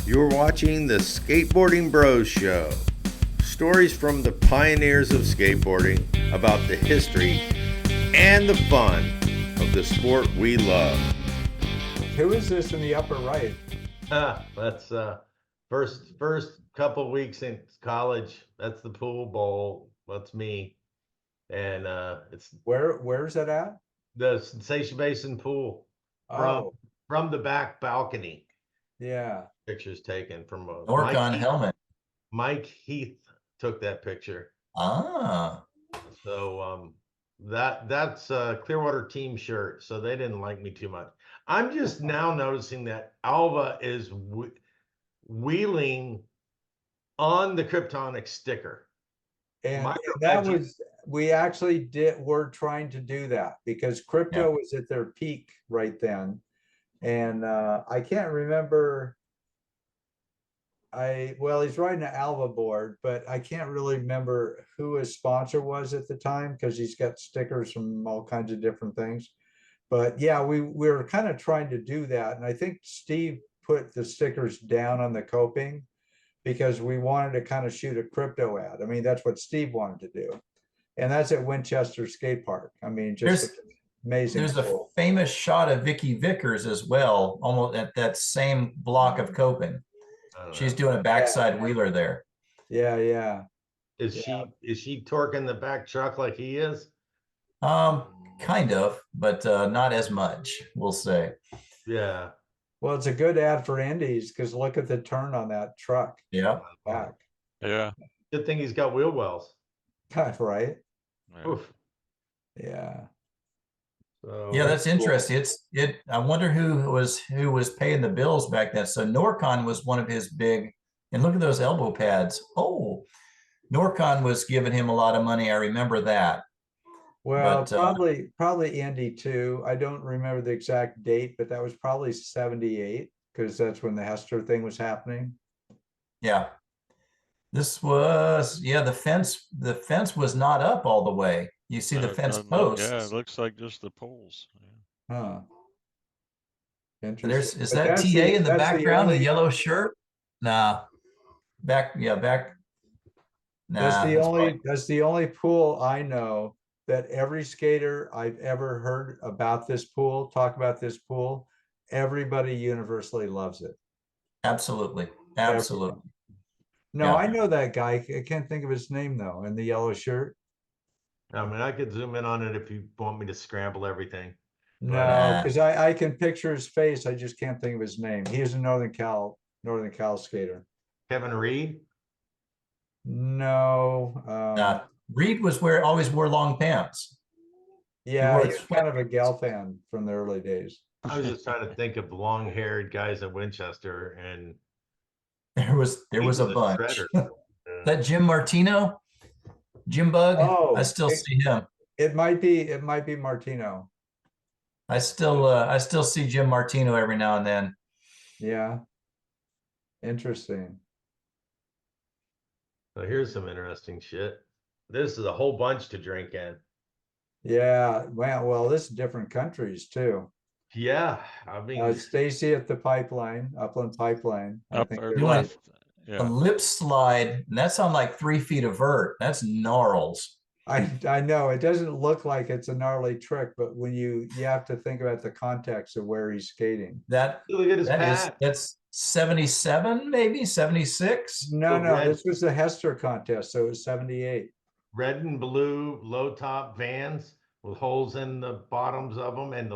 You're watching the Skateboarding Bros Show. Stories from the pioneers of skateboarding about the history and the fun of the sport we love. Who is this in the upper right? That's first couple weeks in college. That's the pool bowl. That's me, and it's Where's that at? the Sensation Basin pool Oh, from the back balcony. yeah. Pictures taken from Orcon helmet. Mike Heath took that picture. Ah, So that's a Clearwater team shirt. So they didn't like me too much. I'm just now noticing that Alva is wheeling on the Kryptonic sticker. And that was, we actually were trying to do that because crypto was at their peak right then. And I can't remember. Well, he's riding an Alva board, but I can't really remember who his sponsor was at the time because he's got stickers from all kinds of different things. But yeah, we were kind of trying to do that. And I think Steve put the stickers down on the coping because we wanted to kind of shoot a crypto ad. I mean, that's what Steve wanted to do. And that's at Winchester Skate Park. I mean, just amazing. there's a famous shot of Vicky Vickers as well, almost at that same block of coping. She's doing a backside wheeler there. Yeah. Is she torquing the back truck like he is? Kind of, but not as much, we'll say. Yeah. Well, it's a good ad for Indies because look at the turn on that truck. Yeah. Back. Yeah. Good thing he's got wheel wells. Right. Yeah. Oof. Yeah. So Yeah, that's interesting. I wonder who was paying the bills back then. So Norcon was one of his big, and look at those elbow pads. Oh, Norcon was giving him a lot of money. I remember that. Well, But, probably Indy too. I don't remember the exact date, but that was probably 78 because that's when the Hester thing was happening. yeah. This was, the fence was not up all the way. You see the fence posts. Yeah, it looks like just the poles. Huh. Is Interesting. that TA in the background, the yellow shirt? Nah. Back. Nah. That's the only pool I know that every skater I've ever heard about this pool, talk about this pool, everybody universally loves it. Absolutely. No, Yeah. I know that guy. I can't think of his name though, in the yellow shirt. I mean, I could zoom in on it if you want me to scramble everything. No, because I can picture his face. I just can't think of his name. He is a Northern Cal skater. Kevin Reed. No. Reed was always wore long pants. Yeah, he's kind of a gal fan from the early days. I was just trying to think of long-haired guys at Winchester, and There was a bunch. shredder. That Jim Martino, Jim Bug. Oh, I still see him. It might be Martino. I still see Jim Martino every now and then. Yeah. Interesting. So here's some interesting shit. This is a whole bunch to drink in. Yeah. Well, this is different countries too. Yeah, I mean, Stacy at the pipeline, Upland Pipeline. I Up think or they're left. A Yeah. lip slide, and that's on like 3 feet of vert. That's gnarls. I know it doesn't look like it's a gnarly trick, but when you have to think about the context of where he's skating. look at his pad. That's 77, maybe 76. No, red. this was the Hester contest, so it was 78. Red and blue low top Vans with holes in the bottoms of them, and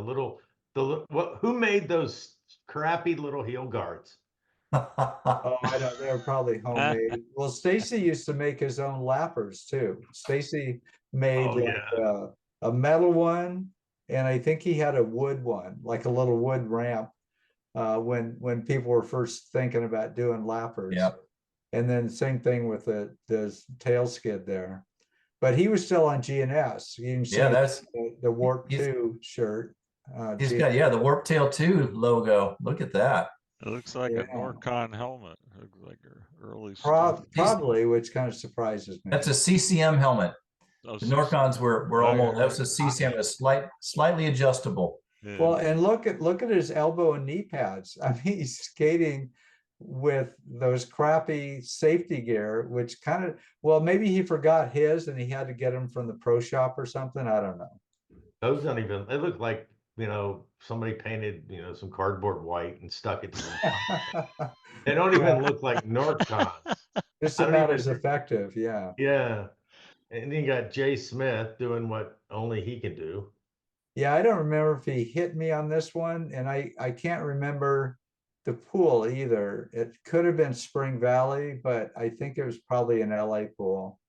who made those crappy little heel guards? Oh, I don't. They were probably homemade. Well, Stacy used to make his own lappers too. Stacy made a metal one, and I think he had a wood one, like a little wood ramp, when people were first thinking about doing lappers. Yeah. And then same thing with the tail skid there. But he was still on GNS. You can see that's the Warp 2 shirt. He's got the Warp Tail 2 logo. Look at that. It looks like a Norcon helmet. It looks like early Probably, which kind of surprises me. That's a CCM helmet. Oh, The Norcons were almost, that was a CCM, a slightly adjustable. Yeah. Well, and look at his elbow and knee pads. I mean, he's skating with those crappy safety gear, which kind of, well, maybe he forgot his and he had to get them from the pro shop or something. I don't know. Those don't even, they look like, somebody painted, some cardboard white and stuck it to them. They don't even look like Norcons. Just I don't about even as effective. Yeah. Yeah. And then you got Jay Smith doing what only he can do. Yeah. I don't remember if he hit me on this one, and I can't remember the pool either. It could have been Spring Valley, but I think it was probably an LA pool.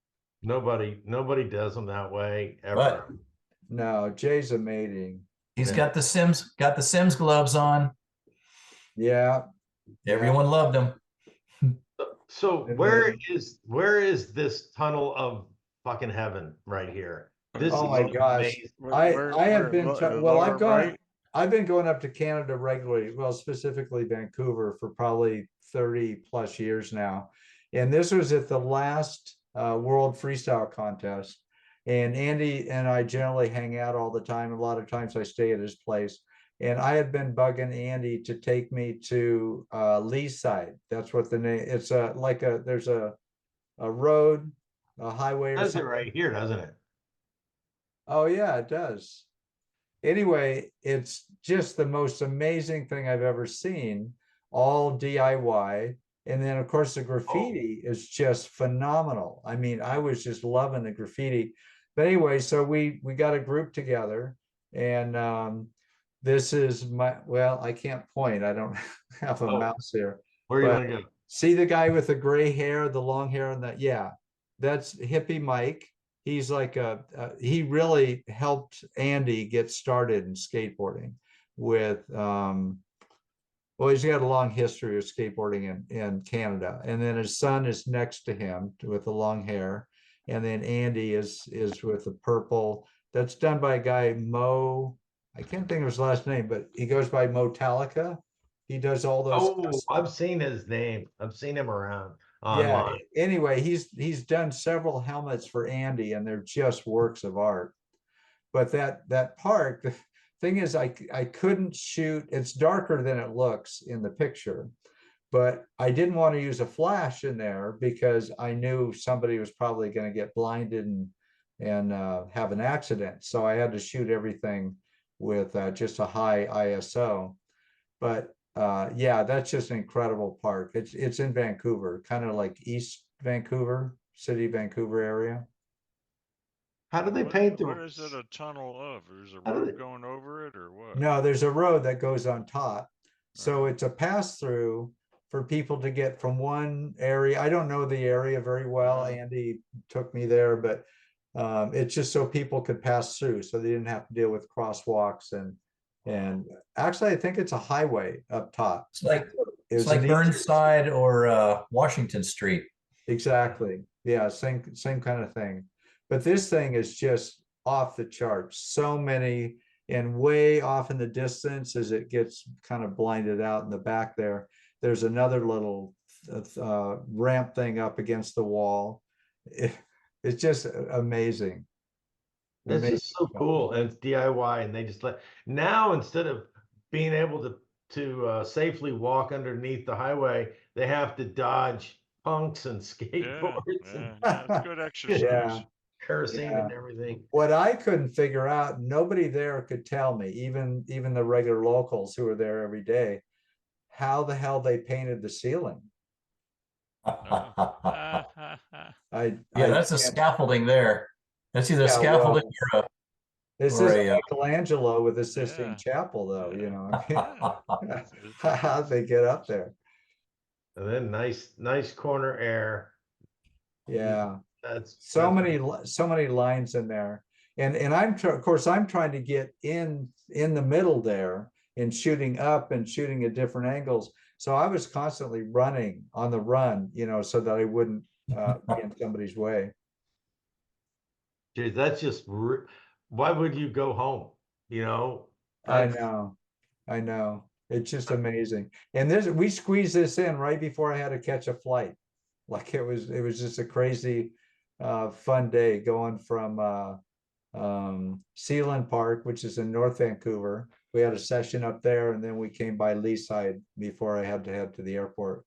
Nobody does them that way ever. But No, Jay's amazing. he's Yeah. got the Sims gloves on. Yeah. Everyone loved him. So And where is this tunnel of fucking heaven right here? This Oh is my gosh. amazing. I have been well, right? I've been going up to Canada regularly, well, specifically Vancouver, for probably 30 plus years now. And this was at the last World Freestyle Contest. And Andy and I generally hang out all the time. A lot of times I stay at his place. And I had been bugging Andy to take me to Leaside. That's what the name, it's there's a road, a highway It or does it something. right here, doesn't it? Oh yeah, it does. Anyway, it's just the most amazing thing I've ever seen, all DIY. And then of course the graffiti is just phenomenal. I mean, I was just loving the graffiti. But anyway, so we got a group together, and this is well, I can't point. I don't have a Oh, mouse here. where are you But gonna go? see the guy with the gray hair, the long hair, and that, yeah, that's Hippie Mike. He's like he really helped Andy get started in skateboarding with well, he's got a long history of skateboarding in Canada. And then his son is next to him with the long hair. And then Andy is with the purple. That's done by a guy, Mo. I can't think of his last name, but he goes by Motalica. He does all those. Oh, I've seen his name. I've seen him around Yeah. online. Anyway, he's done several helmets for Andy, and they're just works of art. But that park, the thing is, I couldn't shoot. It's darker than it looks in the picture, but I didn't want to use a flash in there because I knew somebody was probably going to get blinded and have an accident. So I had to shoot everything with just a high ISO. But yeah, that's just an incredible park. It's in Vancouver, kind of like East Vancouver, City Vancouver area. How do they What, paint what is it a tunnel of? There's a How do road they- going over it or what? No, there's a road that goes on top. So it's a pass through for people to get from one area. I don't know the area very well. Andy took me there, but it's just so people could pass through, so they didn't have to deal with crosswalks and actually I think it's a highway up top. It's like It it's was like an easier- Burnside or Washington Street. Exactly. Yeah, same kind of thing. But this thing is just off the charts. So many, and way off in the distance as it gets kind of blinded out in the back there. There's another little ramp thing up against the wall. It's just amazing. That's just so cool. And it's DIY, and they just now, instead of being able to safely walk underneath the highway, they have to dodge punks and skateboards and It's good exercise. Yeah. kerosene Yeah. and everything. What I couldn't figure out, nobody there could tell me, even the regular locals who are there every day, how the hell they painted the ceiling. Yeah, I that's a can't- scaffolding there. That's either Yeah, scaffolding This or is a, Michelangelo with the Sistine Yeah. Chapel, though, you know. It's- How'd they get up there? And then nice corner air. Yeah, That's so many lines in there, and of course I'm trying to get in the middle there and shooting up and shooting at different angles. So I was constantly running on the run, you know, so that I wouldn't be in somebody's way. Geez, that's just why would you go home? You know, I know. It's just amazing. And we squeezed this in right before I had to catch a flight. Like it was just a crazy fun day going from Sealand Park, which is in North Vancouver. We had a session up there, and then we came by Leaside before I had to head to the airport.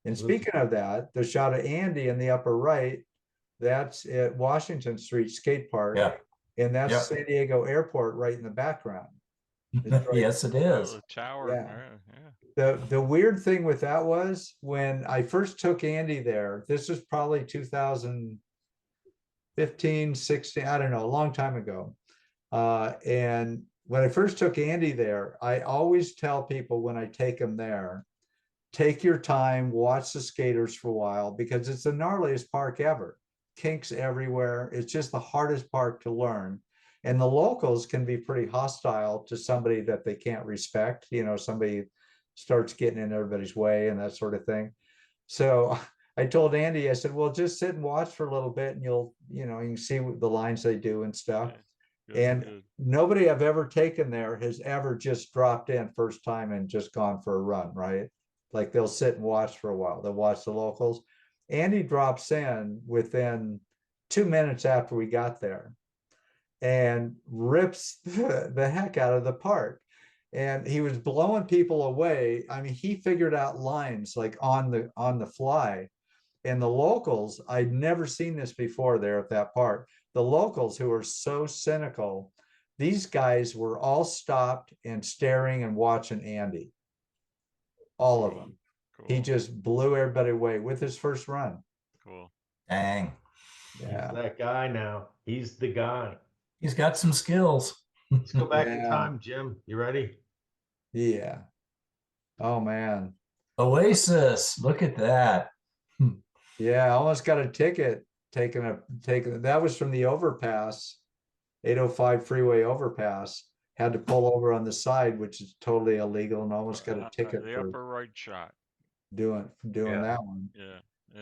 And speaking of that, the shot of Andy in the upper right, that's at Washington Street Skate Park. Yeah. And that's Yep. San Diego Airport right in the background. It's right- Yes, it Oh, is. the tower. Yeah. Yeah. The weird thing with that was when I first took Andy there, this was probably 2015, 16, I don't know, a long time ago. And when I first took Andy there, I always tell people when I take them there, take your time, watch the skaters for a while, because it's the gnarliest park ever. Kinks everywhere. It's just the hardest park to learn. And the locals can be pretty hostile to somebody that they can't respect. You know, somebody starts getting in everybody's way and that sort of thing. So I told Andy, I said, well, just sit and watch for a little bit and you can see what the lines they do and stuff. And nobody I've ever taken there has ever just dropped in first time and just gone for a run, right? Like they'll sit and watch for a while. They'll watch the locals. Andy drops in within 2 minutes after we got there and rips the heck out of the park. And he was blowing people away. I mean, he figured out lines like on the fly. And the locals, I'd never seen this before there at that park. The locals who are so cynical, these guys were all stopped and staring and watching Andy. All of them. Cool. He just blew everybody away with his first run. Cool. Dang. Yeah. He's that guy now. He's the guy. He's got some skills. Let's go back in Yeah. time, Jim. You ready? Yeah. Oh man. Oasis. Look at that. Yeah, I almost got a ticket taken that was from the overpass, 805 freeway overpass. Had to pull over on the side, which is totally illegal, and almost got a ticket The for upper right shot. doing Yeah. that one. Yeah.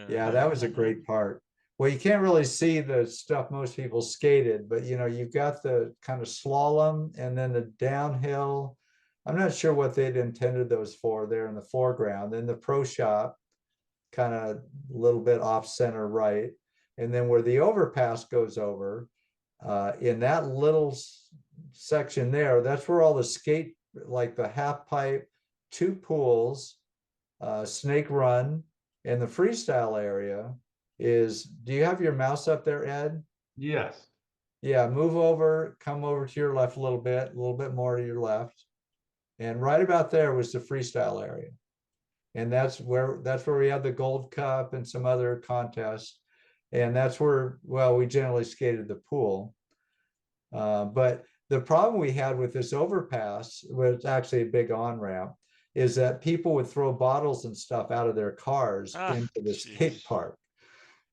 Yeah, that was a great part. Well, you can't really see the stuff most people skated, but you've got the kind of slalom and then the downhill. I'm not sure what they'd intended those for there in the foreground. Then the pro shop, kind of a little bit off center right. And then where the overpass goes over, in that little section there, that's where all the skate, like the half pipe, 2 pools, snake run, and the freestyle area is, do you have your mouse up there, Ed? Yes. Yeah, move over, come over to your left a little bit more to your left. And right about there was the freestyle area. And that's where we had the Gold Cup and some other contests. And that's where, well, we generally skated the pool. But the problem we had with this overpass, was actually a big on-ramp, is that people would throw bottles and stuff out of their cars into the skate park.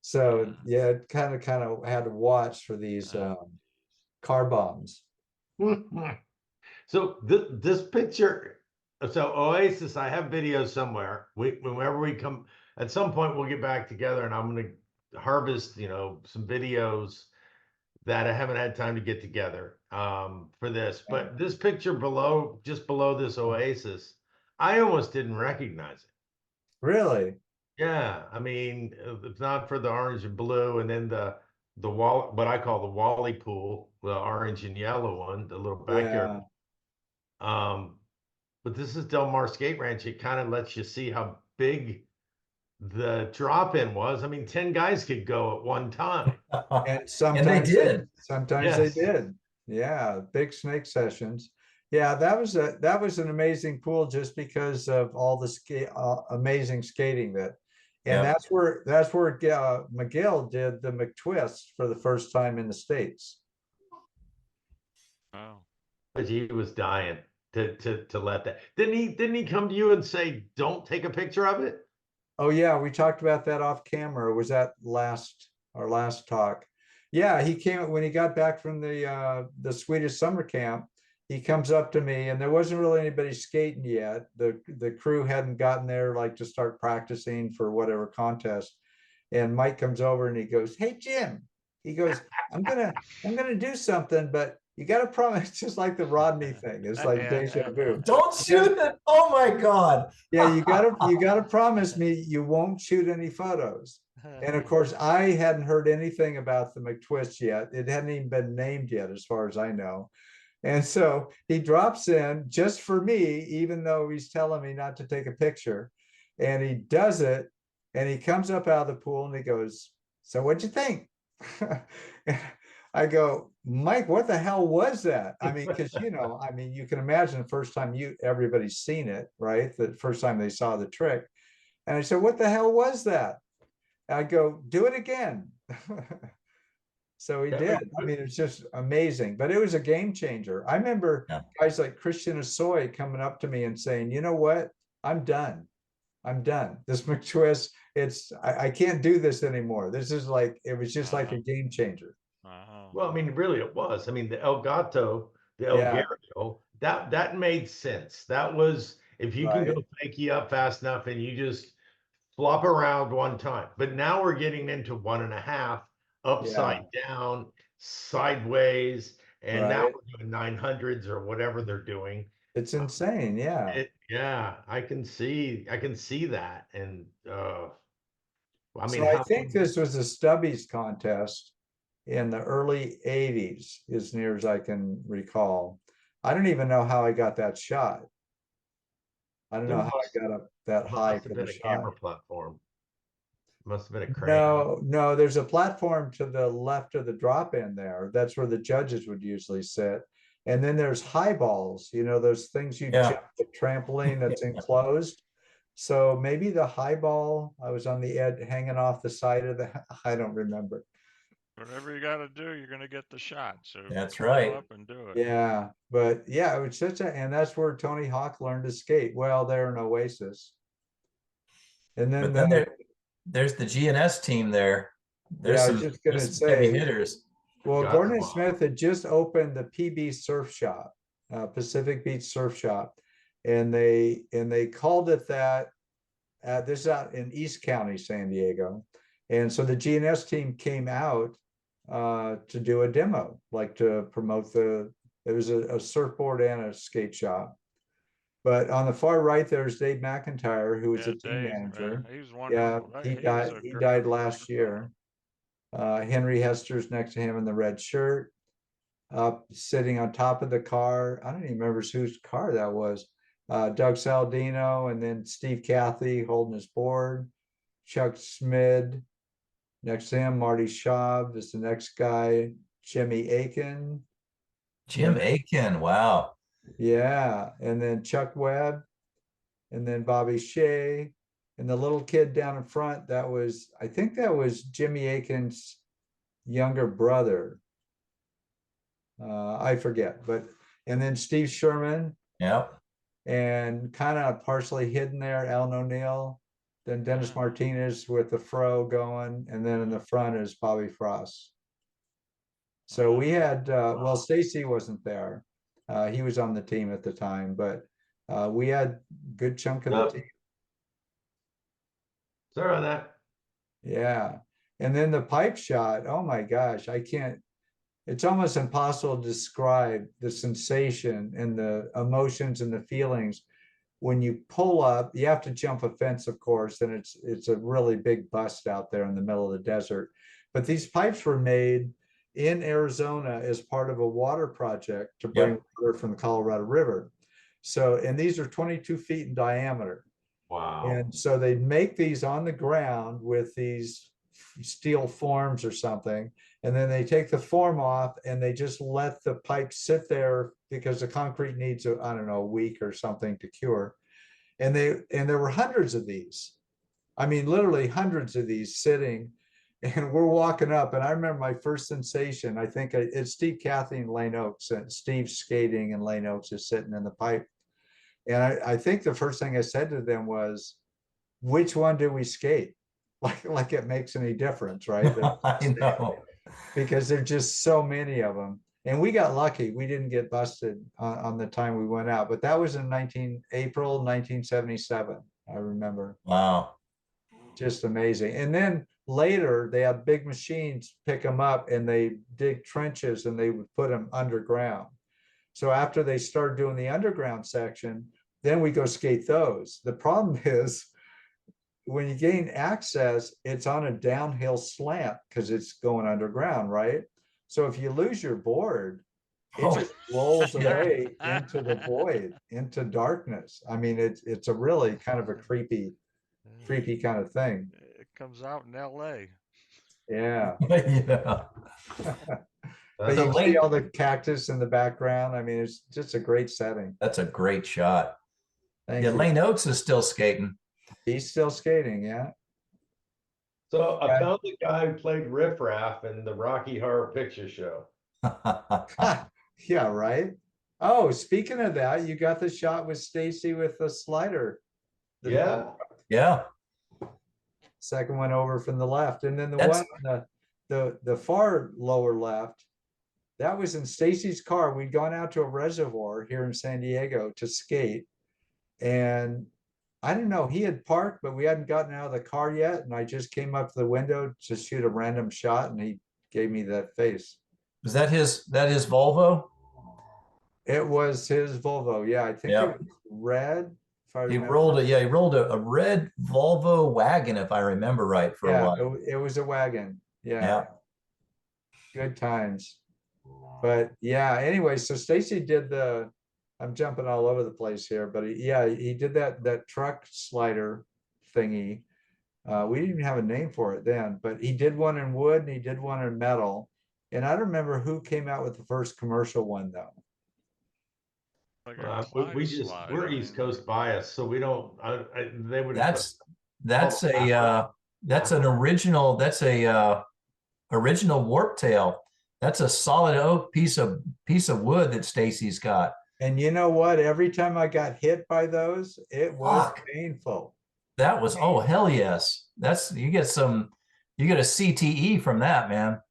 So yeah, it kind of had to watch for these car bombs. So this picture, so Oasis, I have videos somewhere. Whenever we come, at some point we'll get back together and I'm going to harvest, some videos that I haven't had time to get together for this. But this picture just below this Oasis, I almost didn't recognize it. Really? Yeah, I mean, if not for the orange and blue, and then the wall, what I call the Wally pool, the orange and yellow one, the little backyard. But this is Del Mar Skate Ranch. It kind of lets you see how big the drop-in was. I mean, 10 guys could go at one time. And sometimes they did. Sometimes they did. Yeah, big snake sessions. Yeah, that was an amazing pool just because of all the amazing skating that, and that's where McGill did the McTwist for the first time in the States. Wow. But he was dying to let that. Didn't he come to you and say, "Don't take a picture of it"? Oh yeah, we talked about that off camera. Was that our last talk? Yeah, he came when he got back from the Swedish summer camp. He comes up to me, and there wasn't really anybody skating yet. The crew hadn't gotten there like to start practicing for whatever contest. And Mike comes over and he goes, "Hey Jim," he goes, I'm gonna do something, but you got to promise." Just like the Rodney thing. It's like deja vu. Don't shoot it. Oh my God. Yeah, you gotta promise me you won't shoot any photos. And of course, I hadn't heard anything about the McTwist yet. It hadn't even been named yet, as far as I know. And so he drops in just for me, even though he's telling me not to take a picture. And he does it. And he comes up out of the pool and he goes, "So what'd you think?" I go, "Mike, what the hell was that?" I mean, because I mean, you can imagine the first time everybody's seen it, right? The first time they saw the trick. And I said, "What the hell was that?" I go, "Do it again." So he did. I mean, it's just amazing, but it was a game changer. I remember guys like Christian Asoy coming up to me and saying, "You know what? I'm done. I'm done. This McTwist, I can't do this anymore." This is like, it was just like a game changer. Well, I mean, really it was. I mean, the El Gato, the El Yeah. Gario, that made sense. That was, if you can go Right. fakie up fast enough and you just flop around one time. But now we're getting into 1.5, upside down, sideways, and now Right. we're doing 900s or whatever they're doing. It's insane. Yeah. Yeah, I can see that. And I mean, So I how think this was a Stubbies contest in the early 80s, as near as I can recall. I don't even know how I got that shot. I don't there know how must I got up that high must for have the been a shot. camera platform. Must have been a crane. No, there's a platform to the left of the drop in there. That's where the judges would usually sit. And then there's high balls, those things you jump the trampoline that's enclosed. So maybe the high ball, I was on the edge hanging off the side of I don't remember. Whatever you got to do, you're going to get the shot. So That's go right. up and do it. Yeah, but yeah, it was and that's where Tony Hawk learned to skate. Well, there in Oasis. And then, But then there's the GNS team there. There's I some, was just gonna there's some heavy say, hitters. well, Gordon Smith had just opened the PB Surf Shop, Pacific Beach Surf Shop, and they called it that. This is out in East County, San Diego, and so the GNS team came out to do a demo, like to promote it was a surfboard and a skate shop. But on the far right, there's Dave McIntyre, who was Yeah, a team Dave, manager. he was Yeah, wonderful. he He was died. a He great died last fellow. year. Henry Hester's next to him in the red shirt, up sitting on top of the car. I don't even remember whose car that was. Doug Saldino, and then Steve Cathy holding his board. Chuck Smid next to him. Marty Schaub is the next guy. Jimmy Aiken. Jim Aiken, wow. Yeah, and then Chuck Webb, and then Bobby Shea, and the little kid down in front. I think that was Jimmy Aiken's younger brother. I forget, and then Steve Sherman. Yep. And kind of partially hidden there, Alan O'Neill, then Dennis Martinez with the fro going, and then in the front is Bobby Frost. So we had, well, Stacy wasn't there. He was on the team at the time, but we had good chunk of the team. Sorry on that. Yeah. And then the pipe shot, oh my gosh, it's almost impossible to describe the sensation and the emotions and the feelings when you pull up. You have to jump a fence, of course, and it's a really big bust out there in the middle of the desert. But these pipes were made in Arizona as part of a water project to bring water from the Colorado River. So, and these are 22 feet in diameter. Wow. And so they'd make these on the ground with these steel forms or something, and then they take the form off and they just let the pipe sit there because the concrete needs a week or something to cure. And there were hundreds of these. I mean, literally hundreds of these sitting, and we're walking up. And I remember my first sensation. I think it's Steve Cathy and Lane Oaks, and Steve skating, and Lane Oaks is sitting in the pipe. And I think the first thing I said to them was, "Which one do we skate?" Like it makes any difference, right? I know. Because there's just so many of them. And we got lucky. We didn't get busted on the time we went out, but that was in April 1977. I remember. Wow. Just amazing. And then later they had big machines pick them up and they dig trenches and they would put them underground. So after they started doing the underground section, then we go skate those. The problem is, when you gain access, it's on a downhill slant because it's going underground, right? So if you lose your board, it just rolls away into the void, into darkness. I mean, it's a really kind of a creepy kind of thing. Comes out in LA. Yeah. Yeah. But The you see lane, all the cactus in the background. I mean, it's just a great setting. that's a great shot. Thank Yeah, you. Lane Oates is still skating. He's still skating, yeah. So I Yeah. found the guy who played Riff Raff in the Rocky Horror Picture Show. Yeah, right. Oh, speaking of that, you got the shot with Stacy with the slider. The Yeah. Yeah, second one over from the left, and then the That's- one on the far lower left, that was in Stacy's car. We'd gone out to a reservoir here in San Diego to skate, and I don't know, he had parked, but we hadn't gotten out of the car yet, and I just came up to the window to shoot a random shot, and he gave me that face. is that his Volvo? It was his Volvo. Yeah, I think Yeah. it was red. If I He remember. rolled he rolled a red Volvo wagon, if I remember right, for a Yeah, while. it was a wagon. Yeah. Yeah. Good times. But yeah, anyway, so Stacy did I'm jumping all over the place here, but he did that truck slider thingy. We didn't even have a name for it then, but he did one in wood and he did one in metal. And I don't remember who came out with the first commercial one though. Like a We climb just slide. we're East Coast bias, so we don't. They would. That's an original, original warp tail. That's a solid oak piece of wood that Stacy's got. And you know what? Every time I got hit by those, it was Fuck. painful. That was, oh hell yes. You get a CTE from that, man.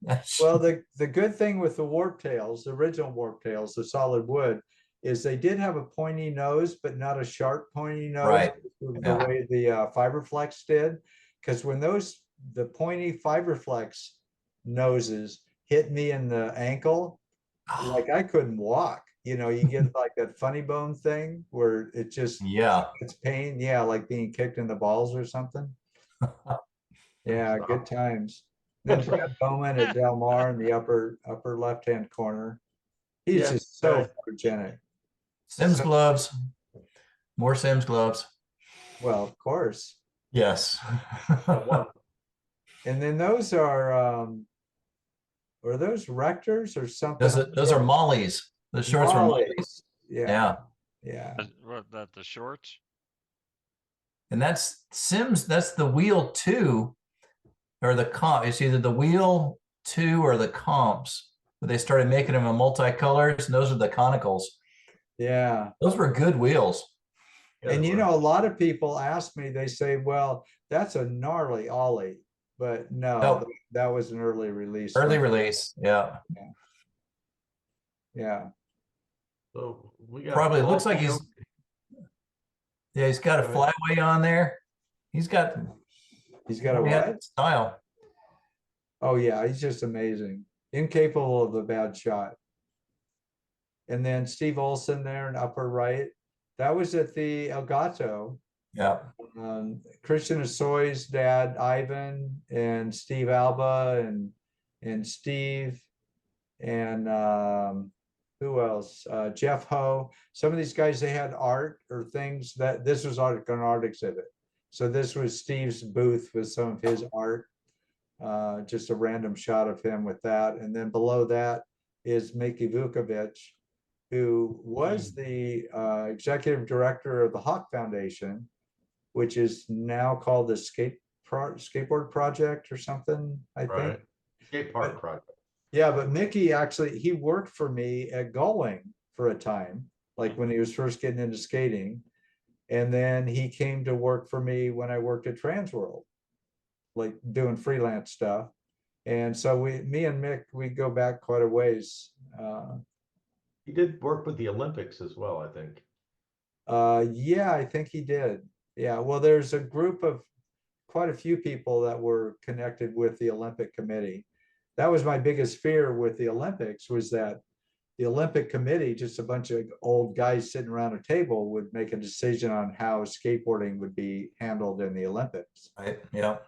Well, the good thing with the warp tails, the original warp tails, the solid wood, is they did have a pointy nose, but not a sharp pointy nose, Right. the Yeah. way the Fiberflex did. Because when the pointy Fiberflex noses hit me in the ankle, like I couldn't walk. You know, you get like that funny bone thing where it just Yeah. it's pain. Yeah, like being kicked in the balls or something. Yeah, good times. Then Brad Bowman at Del Mar in the upper left-hand corner. He's Yeah, just so right. photogenic. Sims gloves. More Sims gloves. Well, of course. Yes. And then those are those Rectors or something? Those are Molly's. The shorts were Molly's. Yeah. Yeah. Yeah. What, that the shorts? And that's Sims, that's the wheel 2 or the comp. It's either the wheel 2 or the comps. But they started making them in multicolors, and those are the conicals. Yeah. Those were good wheels. And you know, a lot of people ask me, they say, well, that's a gnarly ollie. But no, that was an early release. Early release, yeah. Yeah. So we got Probably looks like he's got a flyway on there. He's got a what? Style. Oh yeah, he's just amazing. Incapable of a bad shot. And then Steve Olson there in upper right. That was at the Elgato. Yeah. Christian Asoy's dad, Ivan, and Steve Alba, and Steve, and who else? Jeff Ho. Some of these guys, they had art or things that this was an art exhibit. So this was Steve's booth with some of his art. Just a random shot of him with that. And then below that is Miki Vukovic, who was the executive director of the Hawk Foundation, which is now called the Skateboard Project or something, I think. Skate Park Project. Yeah, but Mickey actually, he worked for me at Gullwing for a time, like when he was first getting into skating. And then he came to work for me when I worked at Transworld, like doing freelance stuff. And so me and Mick, we go back quite a ways. He did work with the Olympics as well, I think. Yeah, I think he did. Yeah, well, there's a group of quite a few people that were connected with the Olympic Committee. That was my biggest fear with the Olympics, was that the Olympic Committee, just a bunch of old guys sitting around a table, would make a decision on how skateboarding would be handled in the Olympics. Right. Yeah.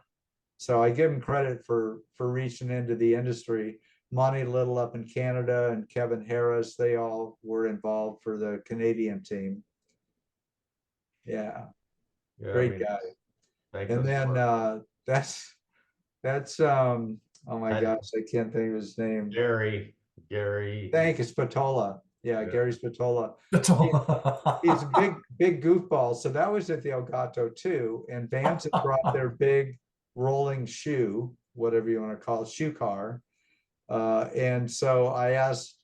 So I give him credit for reaching into the industry. Monty Little up in Canada and Kevin Harris, they all were involved for the Canadian team. Yeah, great guy. And then that's oh my I- gosh, I can't think of his name. Gary. Thank you, Spatola. Yeah, Yeah. Gary Spatola. That's all. He's a big goofball. So that was at the Elgato too. And Vans had brought their big rolling shoe, whatever you want to call it, shoe car. And so I asked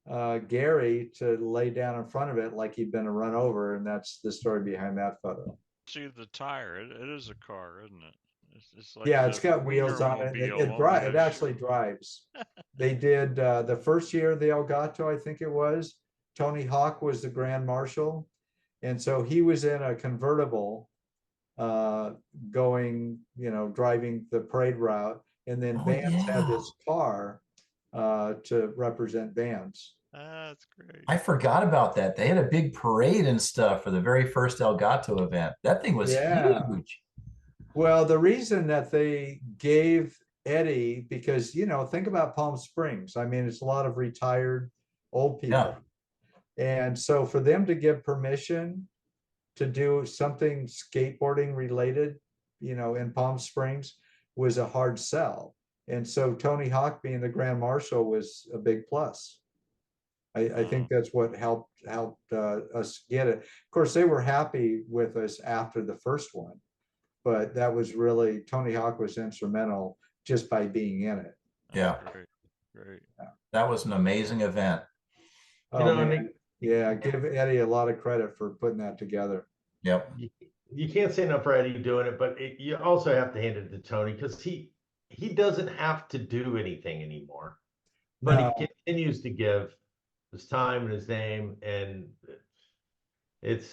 Gary to lay down in front of it like he'd been run over, and that's the story behind that photo. See the tire. It is a car, isn't it? It's like Yeah, the it's got wheels on it. Wienermobile on It the actually shoe. drives. They did the first year of the Elgato, I think it was. Tony Hawk was the grand marshal, and so he was in a convertible, going, driving the parade route, and then Oh, Vans had yeah. this car to represent Vans. That's great. I forgot about that. They had a big parade and stuff for the very first Elgato event. That thing was Yeah. huge. Well, the reason that they gave Eddie, because, think about Palm Springs. I mean, it's a lot of retired old people. Yeah. And so for them to give permission to do something skateboarding related, in Palm Springs was a hard sell. And so Tony Hawk being the grand marshal was a big plus. I think that's what helped us get it. Of course, they were happy with us after the first one, but that was really, Tony Hawk was instrumental just by being in it. Yeah. Great. That was an amazing event. Oh, man. Yeah, give Eddie a lot of credit for putting that together. Yep. You can't say enough for Eddie doing it, but you also have to hand it to Tony because he doesn't have to do anything anymore, but No. he continues to give his time and his name, and it's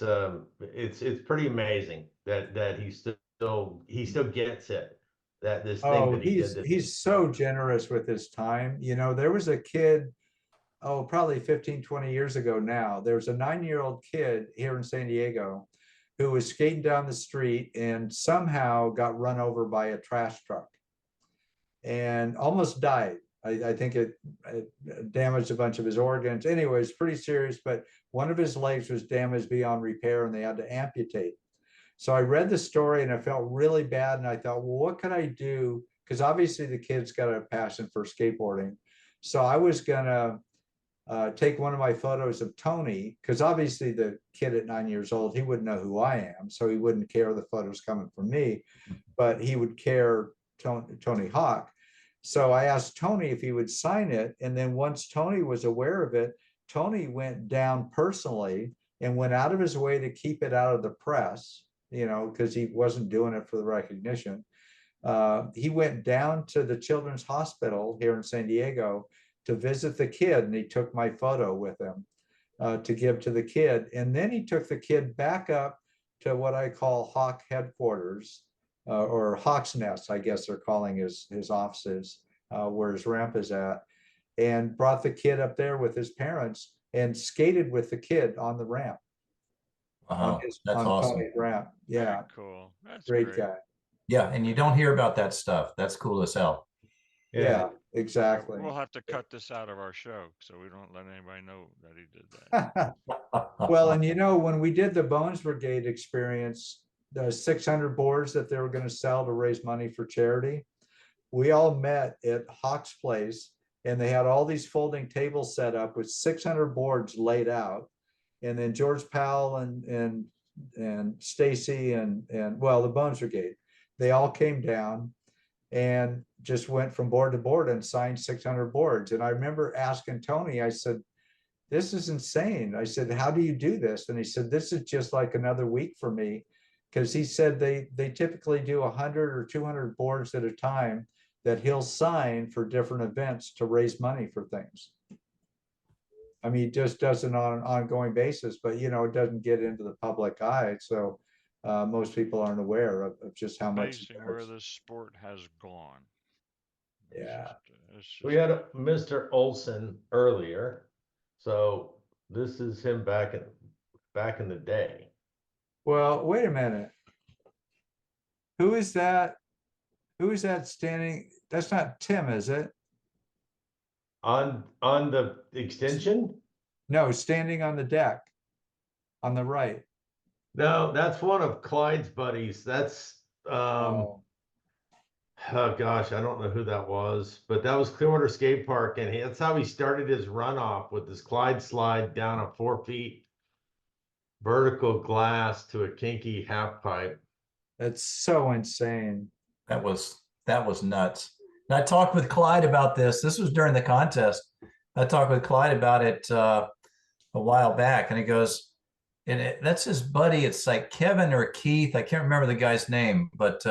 pretty amazing that he still gets it, that this thing that he did. He's so generous with his time. There was a kid, probably 15, 20 years ago now. There was a 9-year-old kid here in San Diego who was skating down the street and somehow got run over by a trash truck and almost died. I think it damaged a bunch of his organs. Anyways, pretty serious, but one of his legs was damaged beyond repair and they had to amputate. So I read the story and I felt really bad. And I thought, well, what could I do? Because obviously the kid's got a passion for skateboarding. So I was going to take one of my photos of Tony, because obviously the kid at 9 years old, he wouldn't know who I am. So he wouldn't care the photos coming from me, but he would care Tony Hawk. So I asked Tony if he would sign it. And then once Tony was aware of it, Tony went down personally and went out of his way to keep it out of the press, because he wasn't doing it for the recognition. He went down to the Children's Hospital here in San Diego to visit the kid, and he took my photo with him to give to the kid. And then he took the kid back up to what I call Hawk headquarters, or Hawk's Nest, I guess they're calling his offices, where his ramp is at, and brought the kid up there with his parents and skated with the kid on the ramp. Wow, that's awesome. Tony's ramp. Yeah. Very cool. That's Great guy. Yeah, and you don't hear about that stuff. That's cool as hell. Yeah, exactly. We'll have to cut this out of our show so we don't let anybody know that he did that. Well, and when we did the Bones Brigade experience, the 600 boards that they were going to sell to raise money for charity, we all met at Hawk's place, and they had all these folding tables set up with 600 boards laid out. And then George Powell and Stacy and the Bones Brigade, they all came down and just went from board to board and signed 600 boards. And I remember asking Tony, I said, this is insane. I said, how do you do this? And he said, this is just like another week for me. Because he said they typically do 100 or 200 boards at a time that he'll sign for different events to raise money for things. I mean, he just does it on an ongoing basis, but it doesn't get into the public eye. So most people aren't aware of just how much. Amazing where this sport has gone. Yeah. We had Mr. Olson earlier, so this is him back in the day. Well, wait a minute. Who is that? Who is that standing? That's not Tim, is it? On the extension? No, standing on the deck on the right. No, that's one of Clyde's buddies. That's Oh gosh, I don't know who that was, but that was Clearwater Skate Park, and that's how he started his runoff with his Clyde slide down a 4 feet vertical glass to a kinky half pipe. That's so insane. That was nuts. And I talked with Clyde about this. This was during the contest. I talked with Clyde about it a while back, and he goes, that's his buddy. It's like Kevin or Keith. I can't remember the guy's name, but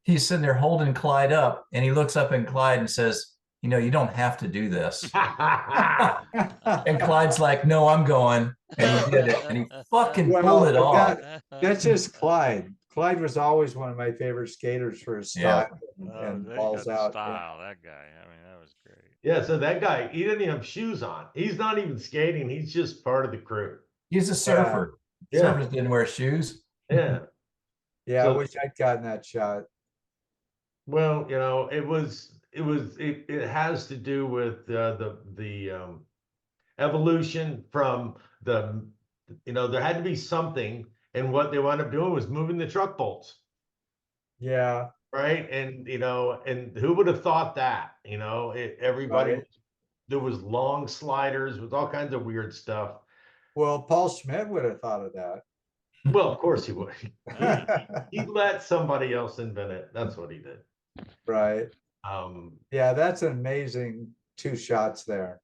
he's sitting there holding Clyde up, and he looks up at Clyde and says, you don't have to do this. And Clyde's like, no, I'm going. And he did it. And he fucking pulled it off. That's just Clyde. Clyde was always one of my favorite skaters for his style and balls out. Style, that guy. I mean, that was great. Yeah, so that guy, he didn't even have shoes on. He's not even skating. He's just part of the crew. He's a surfer. Yeah. Surfers didn't wear shoes. Yeah. Yeah, So- I wish I'd gotten that shot. Well, it has to do with the evolution from there had to be something, and what they wound up doing was moving the truck bolts, Yeah. right? And and who would have thought that? Everybody, Right. there was long sliders with all kinds of weird stuff. Well, Paul Schmidt would have thought of that. Well, of course he would. He let somebody else invent it. That's what he did. Right. Yeah, that's an amazing 2 shots there.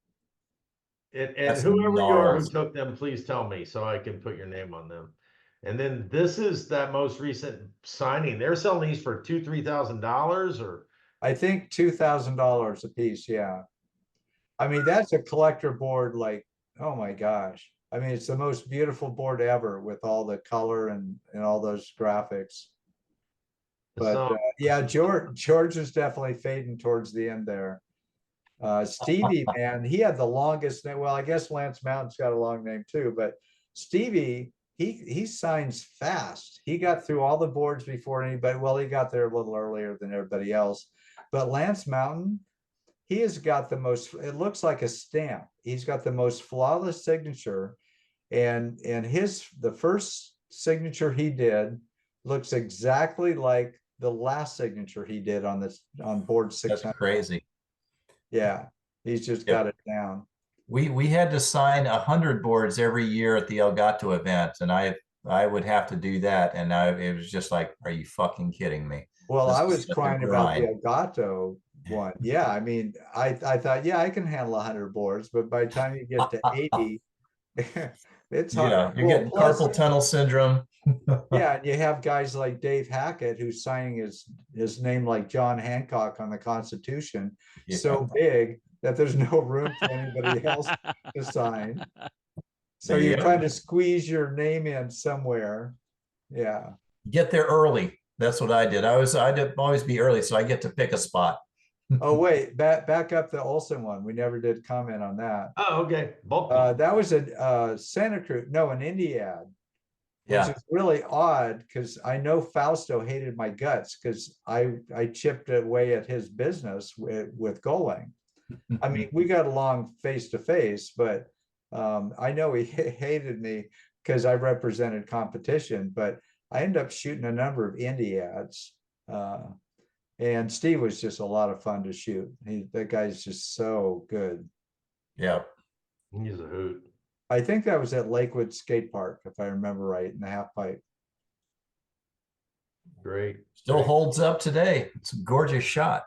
And That's whoever you are who gnarls. took them, please tell me so I can put your name on them. And then this is that most recent signing. They're selling these for $2,000-$3,000 or I think $2,000 a piece. Yeah. I mean, that's a collector board. Like, oh my gosh. I mean, it's the most beautiful board ever with all the color and all those graphics. But so, yeah, George is definitely fading towards the end there. Stevie, man, he had the longest name. Well, I guess Lance Mountain's got a long name too, but Stevie, he signs fast. He got through all the boards before anybody. Well, he got there a little earlier than everybody else. But Lance Mountain, he has got the most, it looks like a stamp. He's got the most flawless signature. And the first signature he did looks exactly like the last signature he did on board 600. That's crazy. Yeah, he's just got it down. We had to sign 100 boards every year at the Elgato event, and I would have to do that, and it was just like, are you fucking kidding me? Well, This I is was such a crying about the grind. Elgato one. Yeah, I mean, I thought, yeah, I can handle 100 boards, but by the time you get to 80, it's hard. Yeah, you're Well, getting plus- carpal tunnel syndrome. Yeah, and you have guys like Dave Hackett who's signing his name like John Hancock on the Constitution, so big that there's no room for anybody else to sign. So you're Yeah. trying to squeeze your name in somewhere. Yeah. Get there early. That's what I did. I'd always be early, so I get to pick a spot. Oh wait, back up the Olsen one. We never did comment on that. oh, okay. That was a Santa Cruz, no, an Indiad. Which Yeah. is really odd because I know Fausto hated my guts because I chipped away at his business with Golang. I mean, we got along face to face, but I know he hated me because I represented competition, but I ended up shooting a number of indie ads. And Steve was just a lot of fun to shoot. That guy's just so good. Yeah. He's a hoot. I think that was at Lakewood Skate Park, if I remember right, in the half pipe. Great. Still holds up today. It's a gorgeous shot.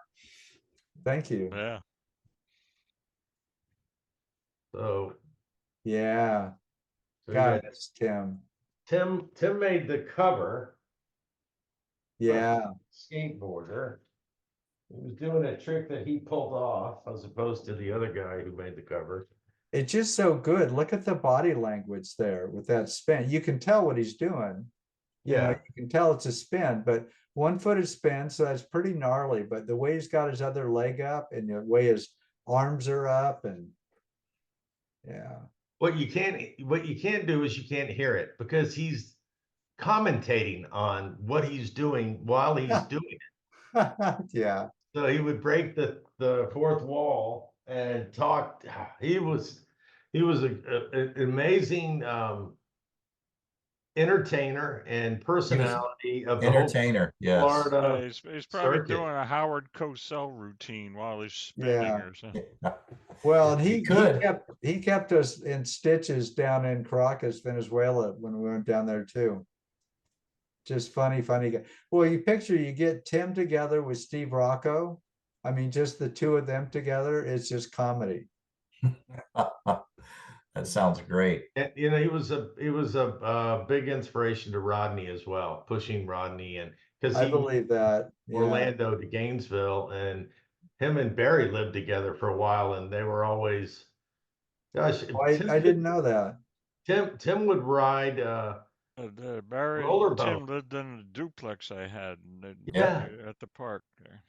Thank you. Yeah. So, Yeah. so God, yeah, it's Tim. Tim made the cover. Yeah. Skateboarder. He was doing a trick that he pulled off as opposed to the other guy who made the cover. It's just so good. Look at the body language there with that spin. You can tell what he's doing. You know, you can tell it's a spin, but 1-footed spin, so that's pretty gnarly. But the way he's got his other leg up and the way his arms are up, and yeah. What you can't do is you can't hear it because he's commentating on what he's doing while he's doing it. Yeah. So he would break the fourth wall and talk. He was an amazing entertainer and personality of the whole Entertainer, yes. Florida He's probably circuit. doing a Howard Cosell routine while he's spinning Yeah. or something. Well, and He he could. he kept us in stitches down in Caracas, Venezuela, when we went down there too. Just funny guy. Well, you picture you get Tim together with Steve Rocco. I mean, just the two of them together, it's just comedy. That sounds great. And, you know, he was a big inspiration to Rodney as well, pushing Rodney, and because I he believe that. Yeah. Orlando to Gainesville, and him and Barry lived together for a while, and they were always, gosh, Oh, I didn't know that. Tim would ride Barry roller and Tim boat. lived in a duplex I had Yeah. at the park there.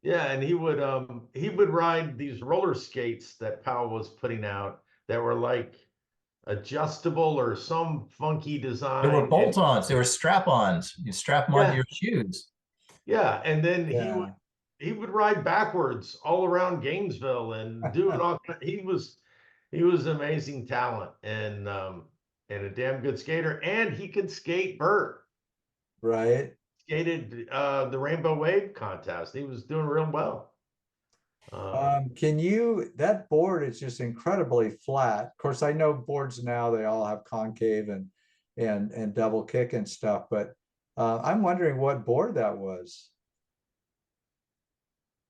Yeah, and he would ride these roller skates that Powell was putting out that were like adjustable or some funky design. They were bolt-ons. They were strap-ons. You strap them onto your shoes. Yeah, and then Yeah. he would ride backwards all around Gainesville and do it all. He was amazing talent and a damn good skater, and he could skate vert. Right. Skated the Rainbow Wave contest. He was doing real well. That board is just incredibly flat. Of course, I know boards now, they all have concave and double kick and stuff, but I'm wondering what board that was.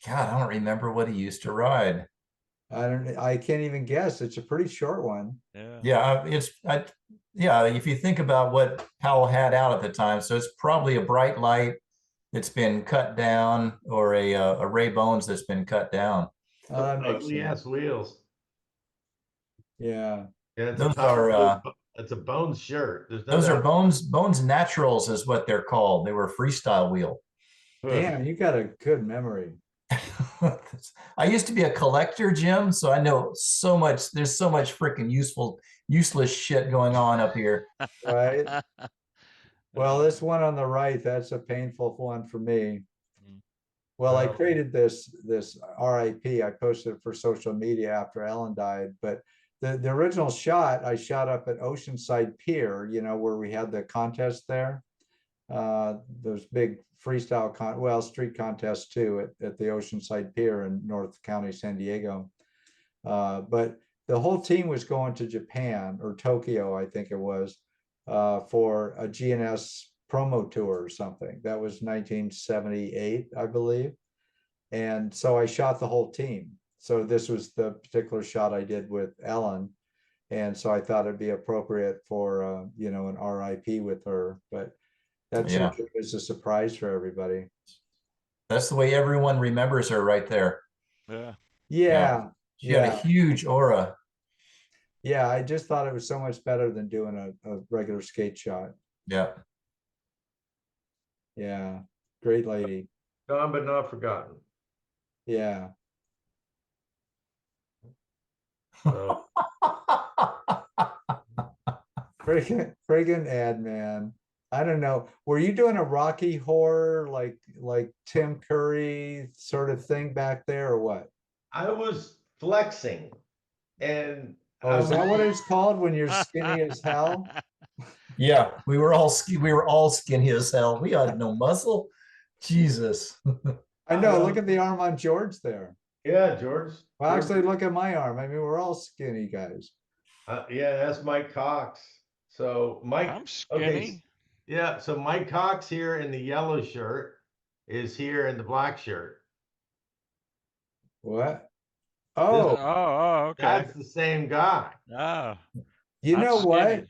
God, I don't remember what he used to ride. I can't even guess. It's a pretty short one. Yeah. Yeah, if you think about what Powell had out at the time, so it's probably a Bright Light that's been cut down, or a Ray Bones that's been cut down. That makes Ugly sense. ass wheels. Yeah. Yeah, it's Those are it's a Bones shirt. those are Bones Naturals is what they're called. They were freestyle wheel. Damn, you got a good memory. I used to be a collector, Jim, so I know so much. There's so much freaking useless shit going on up here. Right. Well, this one on the right, that's a painful one for me. Well, I created this RIP. I posted it for social media after Ellen died, but the original shot I shot up at Oceanside Pier, you know, where we had the contest there. Those big freestyle street contests too at the Oceanside Pier in North County, San Diego. But the whole team was going to Japan or Tokyo, I think it was, for a GNS promo tour or something. That was 1978, I believe. And so I shot the whole team. So this was the particular shot I did with Ellen. And so I thought it'd be appropriate for, you know, an RIP with her, but that's was a surprise for everybody. That's the way everyone remembers her right there. Yeah. She had a huge aura. Yeah, I just thought it was so much better than doing a regular skate shot. Yeah. Yeah. Great lady. Gone but not forgotten. Yeah. So. Friggin' ad man. I don't know. Were you doing a Rocky Horror like Tim Curry sort of thing back there or what? I was flexing, and is that what it's called when you're skinny as hell? Yeah, we were all skinny as hell. We had no muscle. Jesus. I know. Look at the arm on George there. Yeah, George. Well, actually, look at my arm. I mean, we're all skinny guys. Yeah, that's Mike Cox. So Mike, I'm skinny. Okay, yeah, so Mike Cox here in the yellow shirt is here in the black shirt. What? Oh, okay. That's the same guy. Oh, you know what? skinny.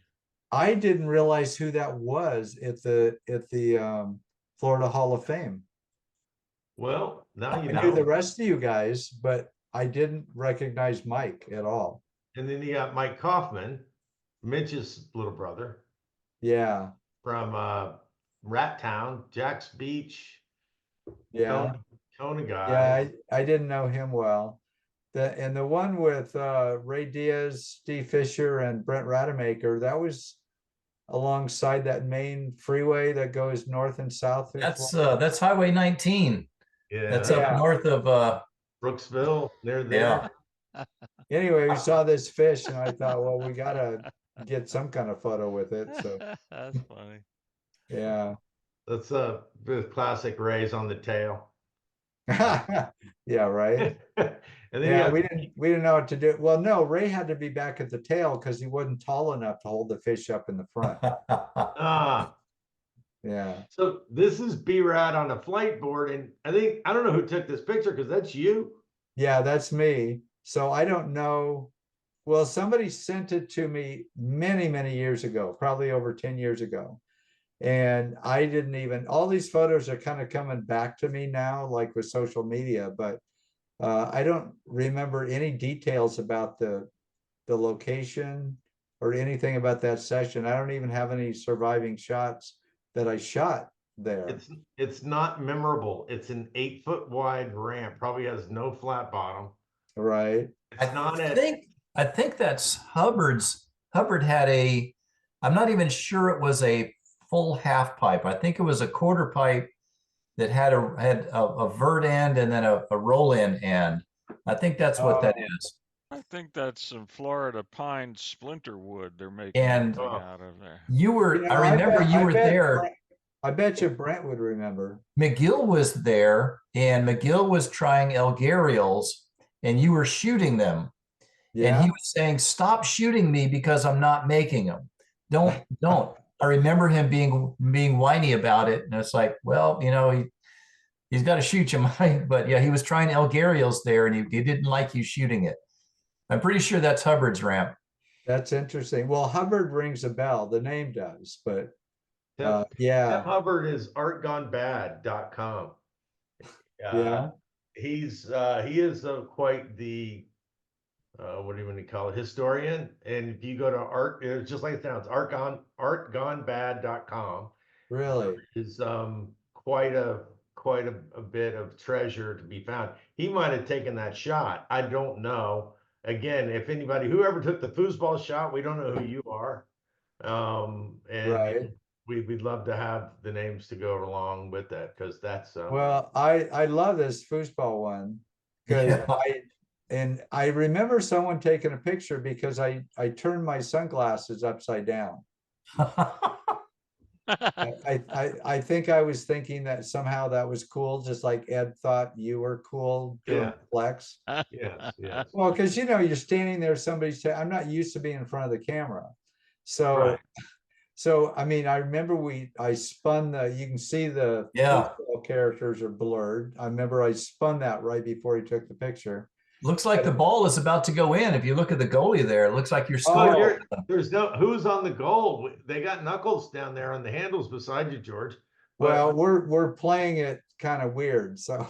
I didn't realize who that was at the Florida Hall of Fame. Well, now you I know. knew the rest of you guys, but I didn't recognize Mike at all. And then you got Mike Kaufman, Mitch's little brother. Yeah. From Rat Town, Jack's Beach. Yeah. Kona guy. Yeah, I didn't know him well. The one with Ray Diaz, Steve Fisher, and Brent Rademacher, that was alongside that main freeway that goes north and south. That's Highway 19. Yeah. That's up north of Brooksville, near there. Anyway, we saw this fish and I thought, well, we gotta get some kind of photo with it. So That's funny. yeah. That's the classic rays on the tail. Yeah, right. And then you Yeah, have we didn't know what to do. Well, no, Ray had to be back at the tail because he wasn't tall enough to hold the fish up in the front. ah. Yeah. So this is B-Rad on a flight board, and I don't know who took this picture because that's you. Yeah, that's me. So I don't know. Well, somebody sent it to me many, many years ago, probably over 10 years ago. And I didn't even, all these photos are kind of coming back to me now, like with social media, but I don't remember any details about the location or anything about that session. I don't even have any surviving shots that I shot there. It's not memorable. It's an 8-foot wide ramp, probably has no flat bottom. Right. It's not at I think that's Hubbard's. Hubbard had I'm not even sure it was a full half pipe. I think it was a quarter pipe that had a vert end and then a roll in end. I think that's what that is. I think that's some Florida pine splinter wood they're making And everything out of there. you were, You know, I remember bet- you I were bet there. Brent- I bet you Brent would remember. McGill was there, and McGill was trying Elgarials, and you were shooting them. And he Yeah. was saying, "Stop shooting me because I'm not making them. Don't." I remember him being whiny about it, and it's like, well, he's got to shoot you, Mike. But yeah, he was trying Elgarials there, and he didn't like you shooting it. I'm pretty sure that's Hubbard's ramp. That's interesting. Well, Hubbard rings a bell. The name does, but Tim yeah, Hubbard is artgonebad.com. yeah, He is quite the what do you want to call it, historian. And if you go to art, it's just like it sounds, artgonebad.com. really. Is quite a bit of treasure to be found. He might have taken that shot. I don't know. Again, if anybody, whoever took the foosball shot, we don't know who you are. And Right. we'd love to have the names to go along with that, because that's Well, I love this foosball one because I remember someone taking a picture because I turned my sunglasses upside down. I think I was thinking that somehow that was cool, just like Ed thought you were cool doing Yeah. flex. yes. Well, because you're standing there, somebody's I'm not used to being in front of the camera. So Right. so I mean, I remember I spun you can see the Yeah. football characters are blurred. I remember I spun that right before he took the picture. Looks like the ball is about to go in. If you look at the goalie there, it looks like you're Oh, scoring. there's no who's on the goal. They got Knuckles down there on the handles beside you, George. Well, we're playing it kind of weird, so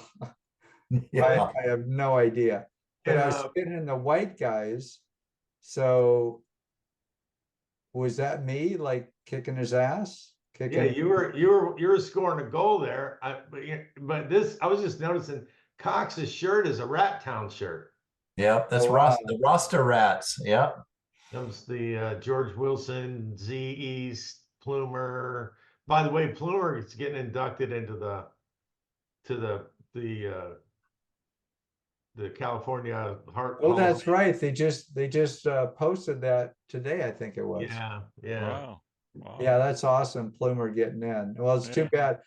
Yeah. I have no idea. But I was spinning the white guys. So was that me like kicking his ass? Yeah, you were scoring a goal there. But this, I was just noticing Cox's shirt is a Rat Town shirt. Yeah, that's Oh, wow. the Rasta Rats. Yeah. That was the George Wilson, Z East, Plumer. By the way, Plumer is getting inducted into the California Heart. Oh, that's right. They just posted that today, I think it was. Yeah. Wow. Yeah, that's awesome. Plumer getting in. Well, it's too bad.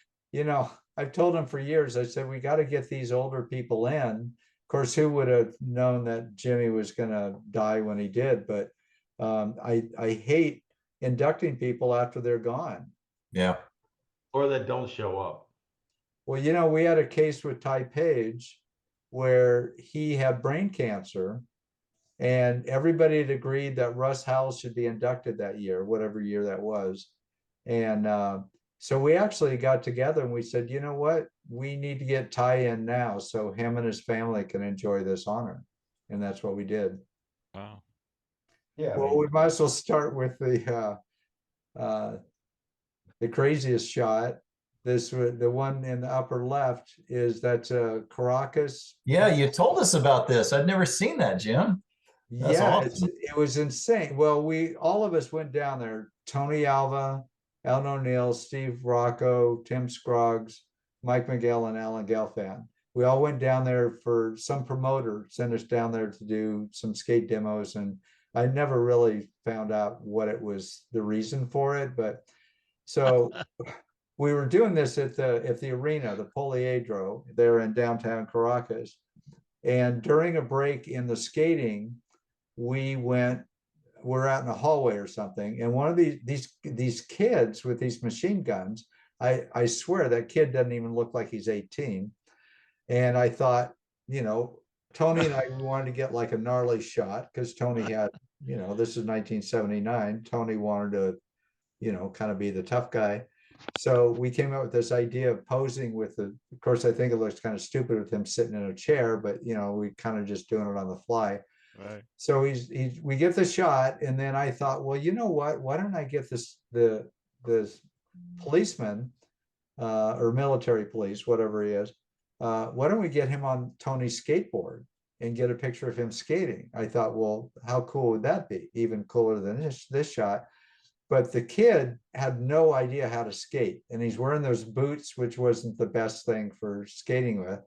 I've told him for years, I said, we got to get these older people in. Of course, who would have known that Jimmy was going to die when he did? But I hate inducting people after they're gone. Yeah. Or that don't show up. Well, we had a case with Ty Page where he had brain cancer, and everybody had agreed that Russ Howells should be inducted that year, whatever year that was. And so we actually got together and we said, you know what, we need to get Ty in now so him and his family can enjoy this honor. And that's what we did. Wow. Yeah. Well, we might as well start with the craziest shot. The one in the upper left that's Caracas. Yeah, you told us about this. I'd never seen that, Jim. That's awesome. It was insane. Well, all of us went down there. Tony Alva, Alan O'Neill, Steve Rocco, Tim Scroggs, Mike McGill, and Alan Gelfand. We all went down there for some promoter sent us down there to do some skate demos and I never really found out what it was, the reason for it, but so we were doing this at the arena, the Poliedro, there in downtown Caracas. And during a break in the skating, we're out in a hallway or something, and one of these kids with these machine guns, I swear that kid doesn't even look like he's 18. And I thought, Tony and I wanted to get like a gnarly shot because Tony had, this is 1979. Tony wanted to, kind of be the tough guy. So we came up with this idea of posing with of course, I think it looks kind of stupid with him sitting in a chair, but we kind of just doing it on the fly. Right. So we get the shot, and then I thought, well, you know what? Why don't I get the policeman or military police, whatever he is? Why don't we get him on Tony's skateboard and get a picture of him skating? I thought, well, how cool would that be? Even cooler than this shot. But the kid had no idea how to skate, and he's wearing those boots, which wasn't the best thing for skating with.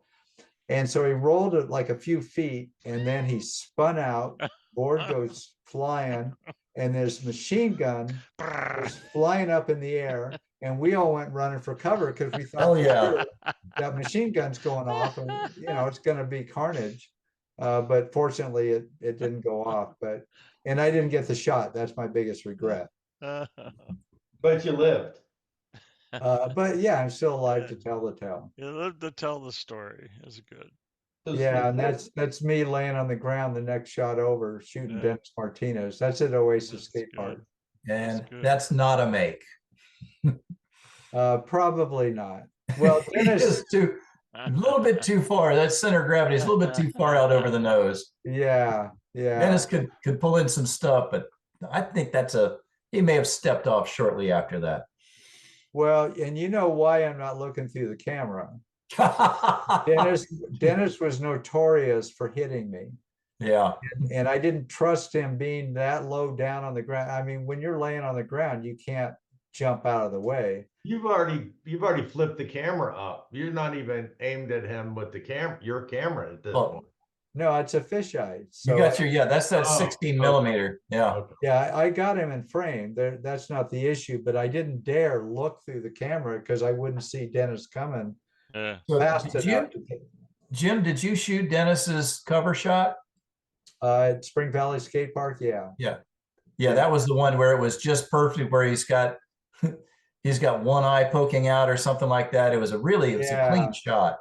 And so he rolled it like a few feet, and then he spun out, board goes flying, and this machine gun was flying up in the air, and we all went running for cover because we thought, Oh, yeah. that machine gun's going off, and it's going to be carnage. But fortunately, it didn't go off. And I didn't get the shot. That's my biggest regret. But you lived. But yeah, I'm still alive to tell the tale. You live to tell the story. It's good. Yeah, and that's me laying on the ground the next shot over shooting Dennis Martinez. That's at Oasis Skate Park. And that's not a make. Probably not. Well, Dennis is a little bit too far. That center of gravity is a little bit too far out over the nose. Yeah. Dennis could pull in some stuff, but I think he may have stepped off shortly after that. Well, and you know why I'm not looking through the camera. Dennis was notorious for hitting me. Yeah. And I didn't trust him being that low down on the ground. I mean, when you're laying on the ground, you can't jump out of the way. You've already flipped the camera up. You're not even aimed at him with your camera at this point. No, it's a fisheye. So you got that's that 16 millimeter. Yeah. Okay. Yeah, I got him in frame. That's not the issue, but I didn't dare look through the camera because I wouldn't see Dennis coming fast enough. Jim, did you shoot Dennis's cover shot? At Spring Valley Skate Park, yeah. Yeah, that was the one where it was just perfect, where he's got one eye poking out or something like that. It was a clean shot.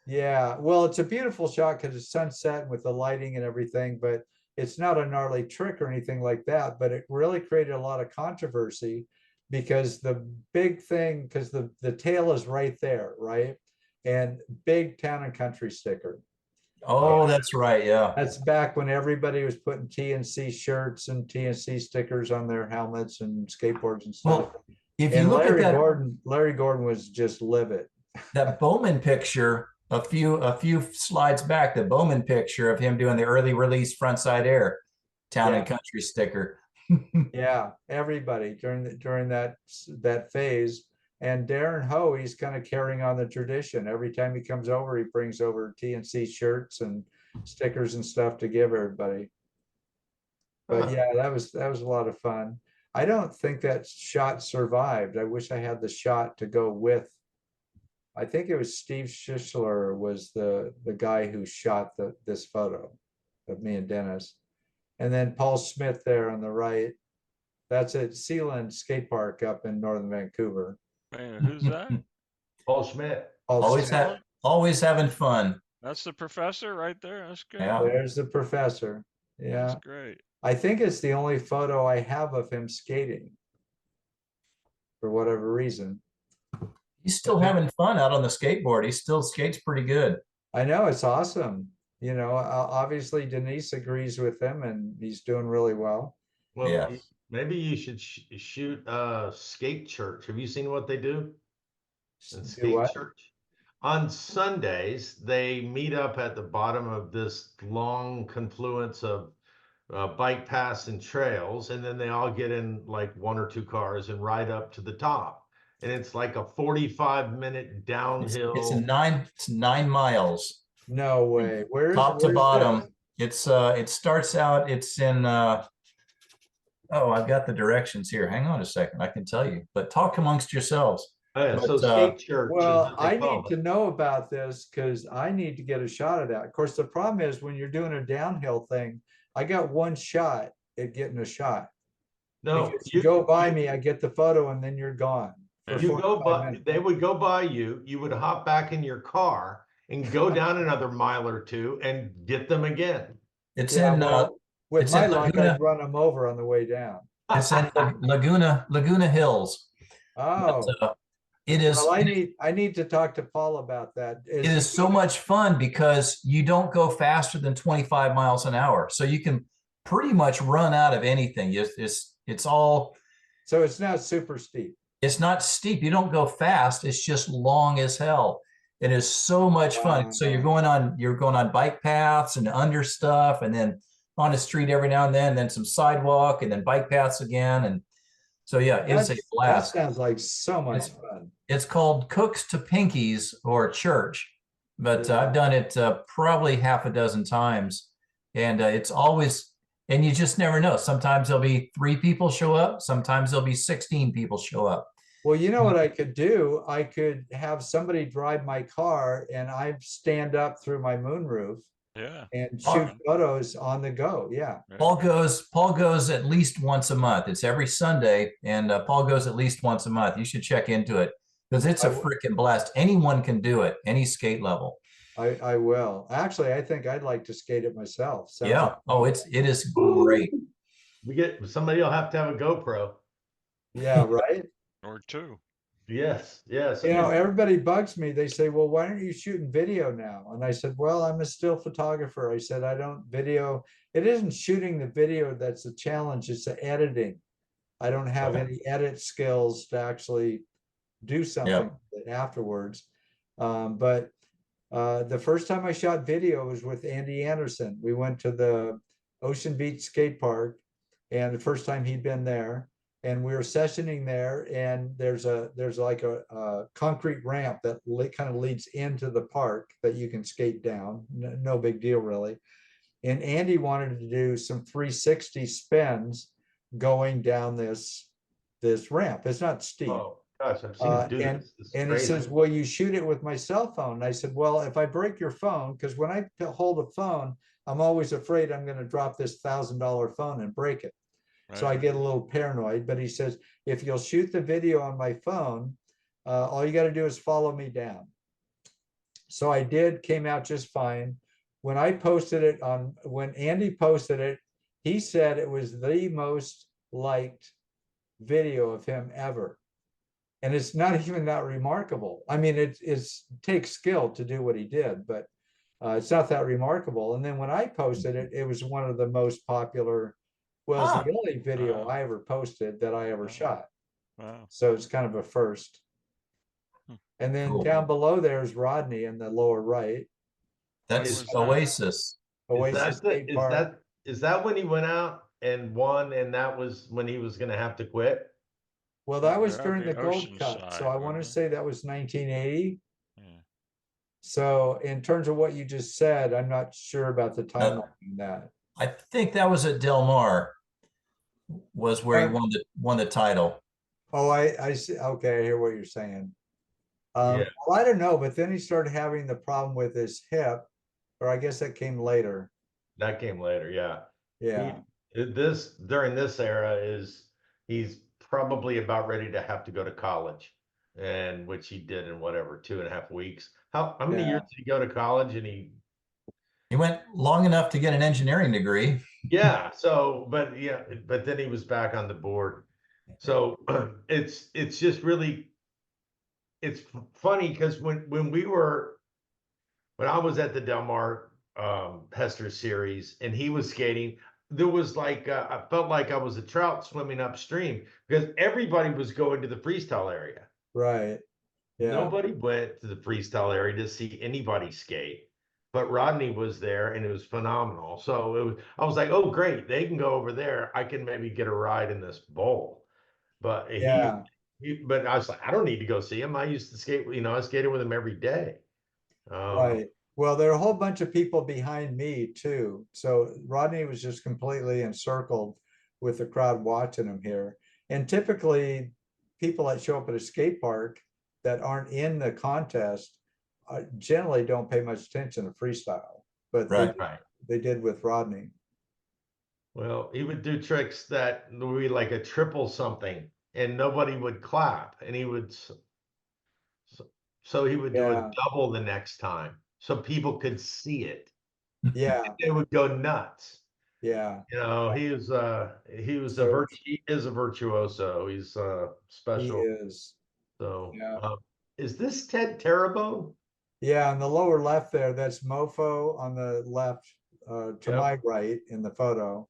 Yeah, well, it's a beautiful shot because it's sunset with the lighting and everything, but it's not a gnarly trick or anything like that. But it really created a lot of controversy because the big thing, because the tail is right there, right? And big Town and Country sticker. Oh, that's right. Yeah. That's back when everybody was putting TNC shirts and TNC stickers on their helmets and skateboards and stuff. Well, if you look at that, Larry Gordon was just livid. That Bowman picture, a few slides back, the Bowman picture of him doing the early release frontside air, Town and Country sticker. Yeah, everybody during that phase. And Darren Ho, he's kind of carrying on the tradition. Every time he comes over, he brings over TNC shirts and stickers and stuff to give everybody. But yeah, that was a lot of fun. I don't think that shot survived. I wish I had the shot to go with. I think it was Steve Schischler was the guy who shot this photo of me and Dennis. And then Paul Smith there on the right. That's at Sealand Skate Park up in northern Vancouver. Man, who's that? Paul Schmidt. Always having fun. That's the professor right there. That's good. Yeah. There's the professor. Yeah. That's great. I think it's the only photo I have of him skating for whatever reason. He's still having fun out on the skateboard. He still skates pretty good. I know, it's awesome. Obviously Denise agrees with him and he's doing really well. Well, yeah. Maybe you should shoot Skate Church. Have you seen what they do? Skate Church. On Sundays, they meet up at the bottom of this long confluence of bike paths and trails, and then they all get in like one or two cars and ride up to the top. And it's like a 45-minute downhill. It's 9 miles. No way. Top to bottom. It starts out. It's in Oh, I've got the directions here. Hang on a second. I can tell you, but talk amongst yourselves. Oh, yeah, so But skate church is Well, what they I call need it. to know about this because I need to get a shot of that. Of course, the problem is when you're doing a downhill thing, I got one shot at getting a shot. No, Because you go by me, I get the photo and then you're gone for you go 45 by, minutes. they would go by you, you would hop back in your car and go down another mile or two and get them again. it's Yeah, in well, with it's my in luck, Laguna. I'd run them over on the way down. It's in Laguna Hills. But, Oh, it well, is I need to talk to Paul about that. it is so much fun because you don't go faster than 25 miles an hour. So you can pretty much run out of anything. It's all, So it's not super steep. it's not steep. You don't go fast. It's just long as hell. It is so much fun. So you're going on bike paths and under stuff, and then on the street every now and then some sidewalk, and then bike paths again. And so yeah, it's a That blast. sounds like so much fun. It's called Cooks to Pinkies or Church, but Yeah. I've done it probably half a dozen times, and it's always, and you just never know. Sometimes there'll be 3 people show up. Sometimes there'll be 16 people show up. Well, you know what I could do? I could have somebody drive my car and I stand up through my moonroof Yeah. and shoot Fun. photos on the go. Yeah. Yeah. Paul goes at least once a month. It's every Sunday, and Paul goes at least once a month. You should check into it because it's a freaking blast. Anyone can do it, any skate level. I will. Actually, I think I'd like to skate it myself. Sounds Yeah. like- Oh, it is great. Somebody will have to have a GoPro. yeah, right. Or 2. Yes, yes. You know, everybody bugs me. They say, well, why aren't you shooting video now? And I said, well, I'm a still photographer. I said, I don't video. It isn't shooting the video that's the challenge, it's the editing. I don't have Okay. any edit skills to actually do something afterwards. But the first time I shot video was with Andy Anderson. We went to the Ocean Beach skate park, and the first time he'd been there, and we were sessioning there, and there's like a concrete ramp that kind of leads into the park that you can skate down. No big deal really. And Andy wanted to do some 360 spins going down this ramp. It's not steep. Oh gosh, I've seen him do this. This is And he crazy. says, well, you shoot it with my cell phone. And I said, well, if I break your phone, because when I hold a phone, I'm always afraid I'm going to drop this $1,000 phone and break it. So I Right. get a little paranoid, but he says, if you'll shoot the video on my phone, all you got to do is follow me down. So I did, came out just fine. When I posted it when Andy posted it, he said it was the most liked video of him ever. And it's not even that remarkable. I mean, it takes skill to do what he did, but it's not that remarkable. And then when I posted it, it was one of the most popular. Well, it's the only video I ever posted that I ever shot. Wow. So it's kind of a first. And then Cool. down below there's Rodney in the lower right. That's was that? Oasis. Oasis Skate Park. Is that when he went out and won, and that was when he was going to have to quit? Well, that was They're during on the the Gold ocean Cup. side, So I want to weren't say that was 1980. Yeah. So in terms of what you just said, I'm not sure about the timeline on that. I think that was at Del Mar, was where he won the title. Oh, I see. Okay, I hear what you're saying. Yeah. Well, I don't know, but then he started having the problem with his hip, or I guess that came later. That came later, yeah. Yeah. During this era he's probably about ready to have to go to college, and which he did in whatever 2.5 weeks. How many years did he go to college? And he went long enough to get an engineering degree. yeah. So, but then he was back on the board. So it's just really it's funny because when I was at the Del Mar Hester series and he was skating, there was like I felt like I was a trout swimming upstream because everybody was going to the freestyle area. Right. Yeah. Nobody went to the freestyle area to see anybody skate, but Rodney was there and it was phenomenal. So I was like, oh great, they can go over there. I can maybe get a ride in this bowl. But but I was like, I don't need to go see him. I used to skate, I skated with him every day. Right. Well, there are a whole bunch of people behind me too. So Rodney was just completely encircled. with the crowd watching him here. And typically people that show up at a skate park that aren't in the contest generally don't pay much attention to freestyle, but Right. they did with Rodney. Well, he would do tricks that would be like a triple something and nobody would clap, and he would, so he would do a double the next time so people could see it. Yeah. They would go nuts. Yeah. You know, he is a virtuoso. He's special. He is. So, Yeah. is this Ted Terrebonne? Yeah, on the lower left there, that's Mofo on the left, to my right in the photo,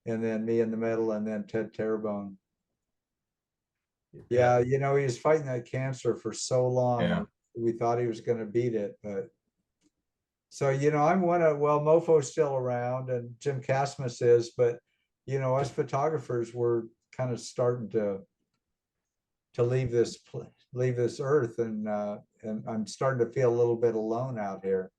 and then me in the middle, and then Ted Terrebonne. Yeah, you know, he was fighting that cancer for so long. Yeah. We thought he was going to beat it, but so, you know, Mofo's still around and Jim Casmus is, but you know, us photographers were kind of starting to leave this earth, and I'm starting to feel a little bit alone out here.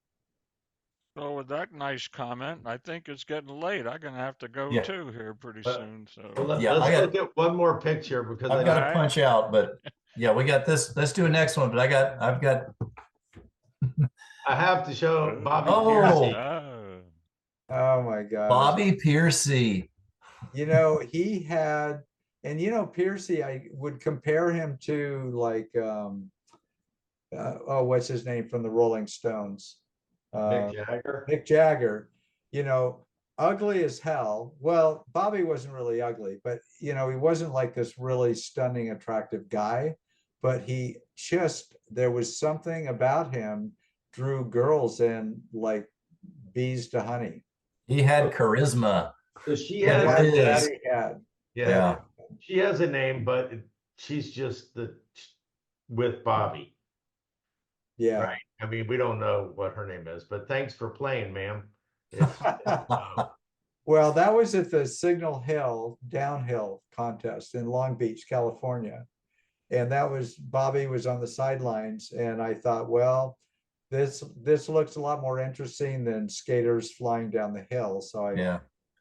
Well, with that nice comment, I think it's getting late. I'm gonna have to go too here pretty soon. So let's look at one more picture because I've got to punch out, but yeah, we got this. Let's do a next one. But I've got. I have to show Bobby Piercy. Oh my God. Bobby Piercy. You know, he had, and you know, Piercy, I would compare him to like, what's his name from the Rolling Stones? Mick Jagger, you know, ugly as hell. Well, Bobby wasn't really ugly, but you know, he wasn't like this really stunning, attractive guy, but there was something about him drew girls in like bees to honey. He had charisma. So she has, she has a name, but she's just with Bobby. Yeah. Right. I mean, we don't know what her name is, but thanks for playing, ma'am. Well, that was at the Signal Hill downhill contest in Long Beach, California. And Bobby was on the sidelines. And I thought, well, this looks a lot more interesting than skaters flying down the hill. So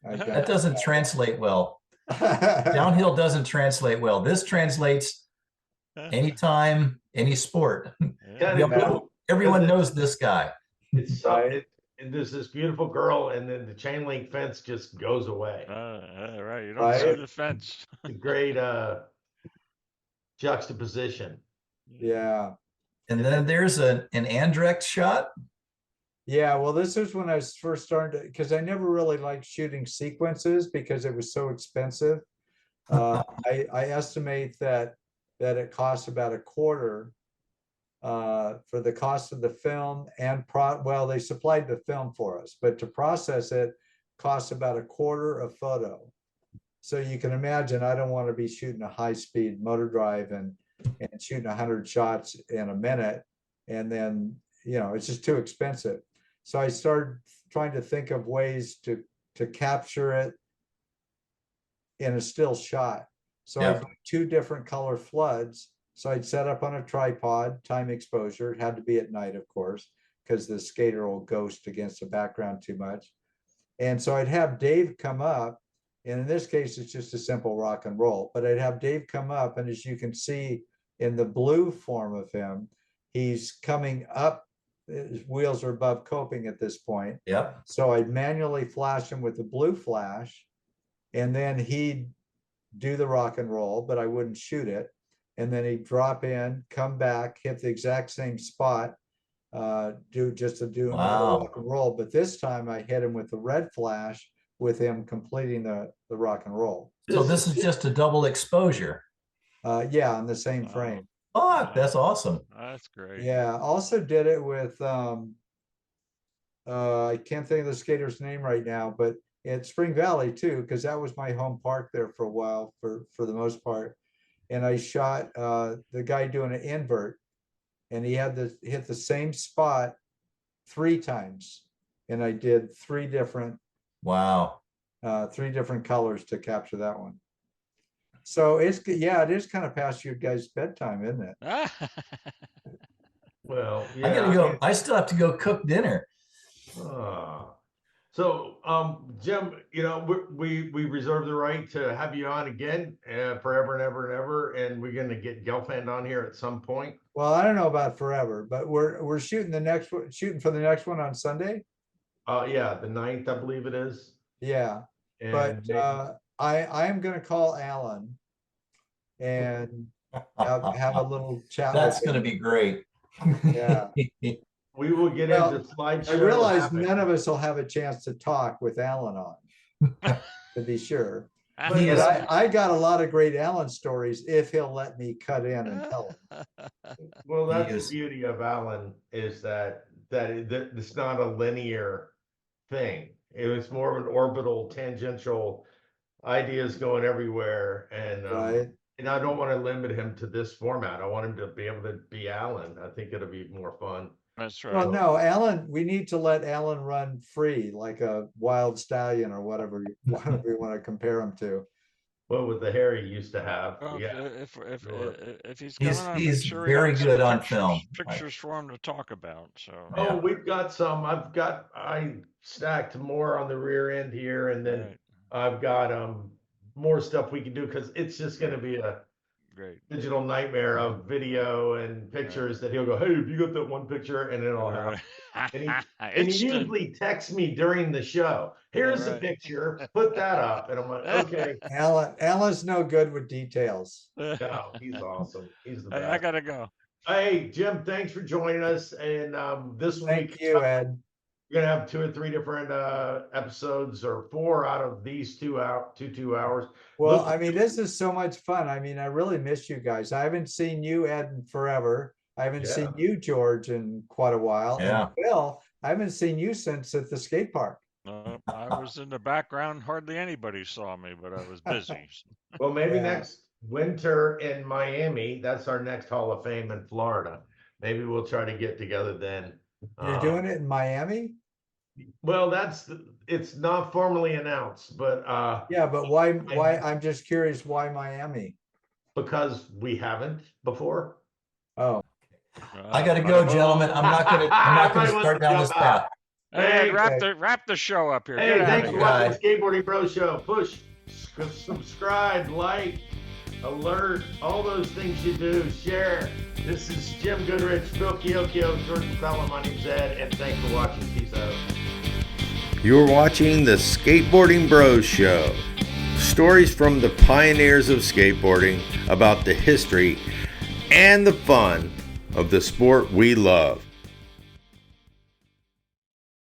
that doesn't translate well. Downhill doesn't translate well. This translates anytime, any sport. Everyone knows this guy. It's and there's this beautiful girl, and then the chain link fence just goes away. Right, you don't see the fence. It's a great juxtaposition. Yeah. And then there's an Andrecht shot. Yeah, well, this is when I was first starting to, because I never really liked shooting sequences because it was so expensive. I estimate that it costs about $25 for the cost of the film and they supplied the film for us, but to process it costs about $25 a photo. So you can imagine, I don't want to be shooting a high-speed motor drive and shooting 100 shots in a minute, and then, you know, it's just too expensive. So I started trying to think of ways to capture it in a still shot. So I got 2 different color floods. So I'd set up on a tripod, time exposure. It had to be at night, of course, because the skater will ghost against the background too much. And so I'd have Dave come up, and in this case, it's just a simple rock and roll, but I'd have Dave come up, and as you can see in the blue form of him, he's coming up, his wheels are above coping at this point. Yep. So I'd manually flash him with the blue flash, and then he'd do the rock and roll, but I wouldn't shoot it. And then he'd drop in, come back, hit the exact same spot, do another rock and roll. But this time I hit him with the red flash with him completing the rock and roll. So this is just a double exposure. Yeah, on the same frame. Oh, that's awesome. That's great. Yeah, also did it with, I can't think of the skater's name right now, but at Spring Valley too, because that was my home park there for a while for the most part. And I shot the guy doing an invert, and he had to hit the same spot 3 times. And I did 3 different, 3 different colors to capture that one. So it is kind of past your guys' bedtime, isn't it? Well, I gotta go. I still have to go cook dinner. So, Jim, you know, we reserve the right to have you on again forever and ever and ever, and we're going to get Gelfand on here at some point. Well, I don't know about forever, but we're shooting for the next one on Sunday. Yeah, the 9th, I believe it is. Yeah, And but I am going to call Alan and have a little chat. That's with going to him. be great. Yeah. we will get Well, into slideshow. I realize none of us will have a chance to talk with Alan on, to be sure. He But is- I got a lot of great Alan stories if he'll let me cut in and tell them. Well, that's is- the beauty of Alan is that it's not a linear thing. It was more of an orbital, tangential ideas going everywhere, and Right. and I don't want to limit him to this format. I want him to be able to be Alan. I think it'll be more fun. That's right. Well, no, Alan, we need to let Alan run free like a wild stallion or whatever you want to compare him to. What with the hair he used to have? Well, Yeah. if he's He's- coming on, make he's sure he very has some good on pictures, film. pictures for him to talk about. So Oh, we've got some. I stacked more on the rear end here, and then right, I've got more stuff we can do because it's just going to be a great. digital nightmare of video and pictures that he'll go, hey, have you got that one picture? And then I'll have. And he Instant. usually texts me during the show. Here's the Right. picture. Put that up. And I'm like, okay. Alan's no good with details. No, he's awesome. He's the Hey, best. I gotta go. Hey, Jim, thanks for joining us. And this Thank week, you, Ed. we're gonna have 2 or 3 different episodes, or 4 out of these 2 hours. Well, Look- I mean, this is so much fun. I mean, I really miss you guys. I haven't seen you, Ed, in forever. I haven't seen you, George, in quite a while. Yeah. And Bill, I haven't seen you since at the skate park. I was in the background. Hardly anybody saw me, but I was busy. Well, maybe Yeah. next winter in Miami. That's our next Hall of Fame in Florida. Maybe we'll try to get together then. You're doing it in Miami? Well, it's not formally announced, but Yeah, but why, I'm just curious, why Miami? because we haven't before. Oh, I got to go, gentlemen. I'm not going to Everybody wants start to down this jump out. path. Hey, Hey, wrap the show up here. Hey, Get outta thanks for here. watching the Skateboarding Bro Show. Push, subscribe, like, alert, all those things you do. Share. This is Jim Goodrich, Phil Kiokio, George McCullough. My name's Ed, and thanks for watching. Peace out. You're watching the Skateboarding Bros Show. Stories from the pioneers of skateboarding about the history and the fun of the sport we love.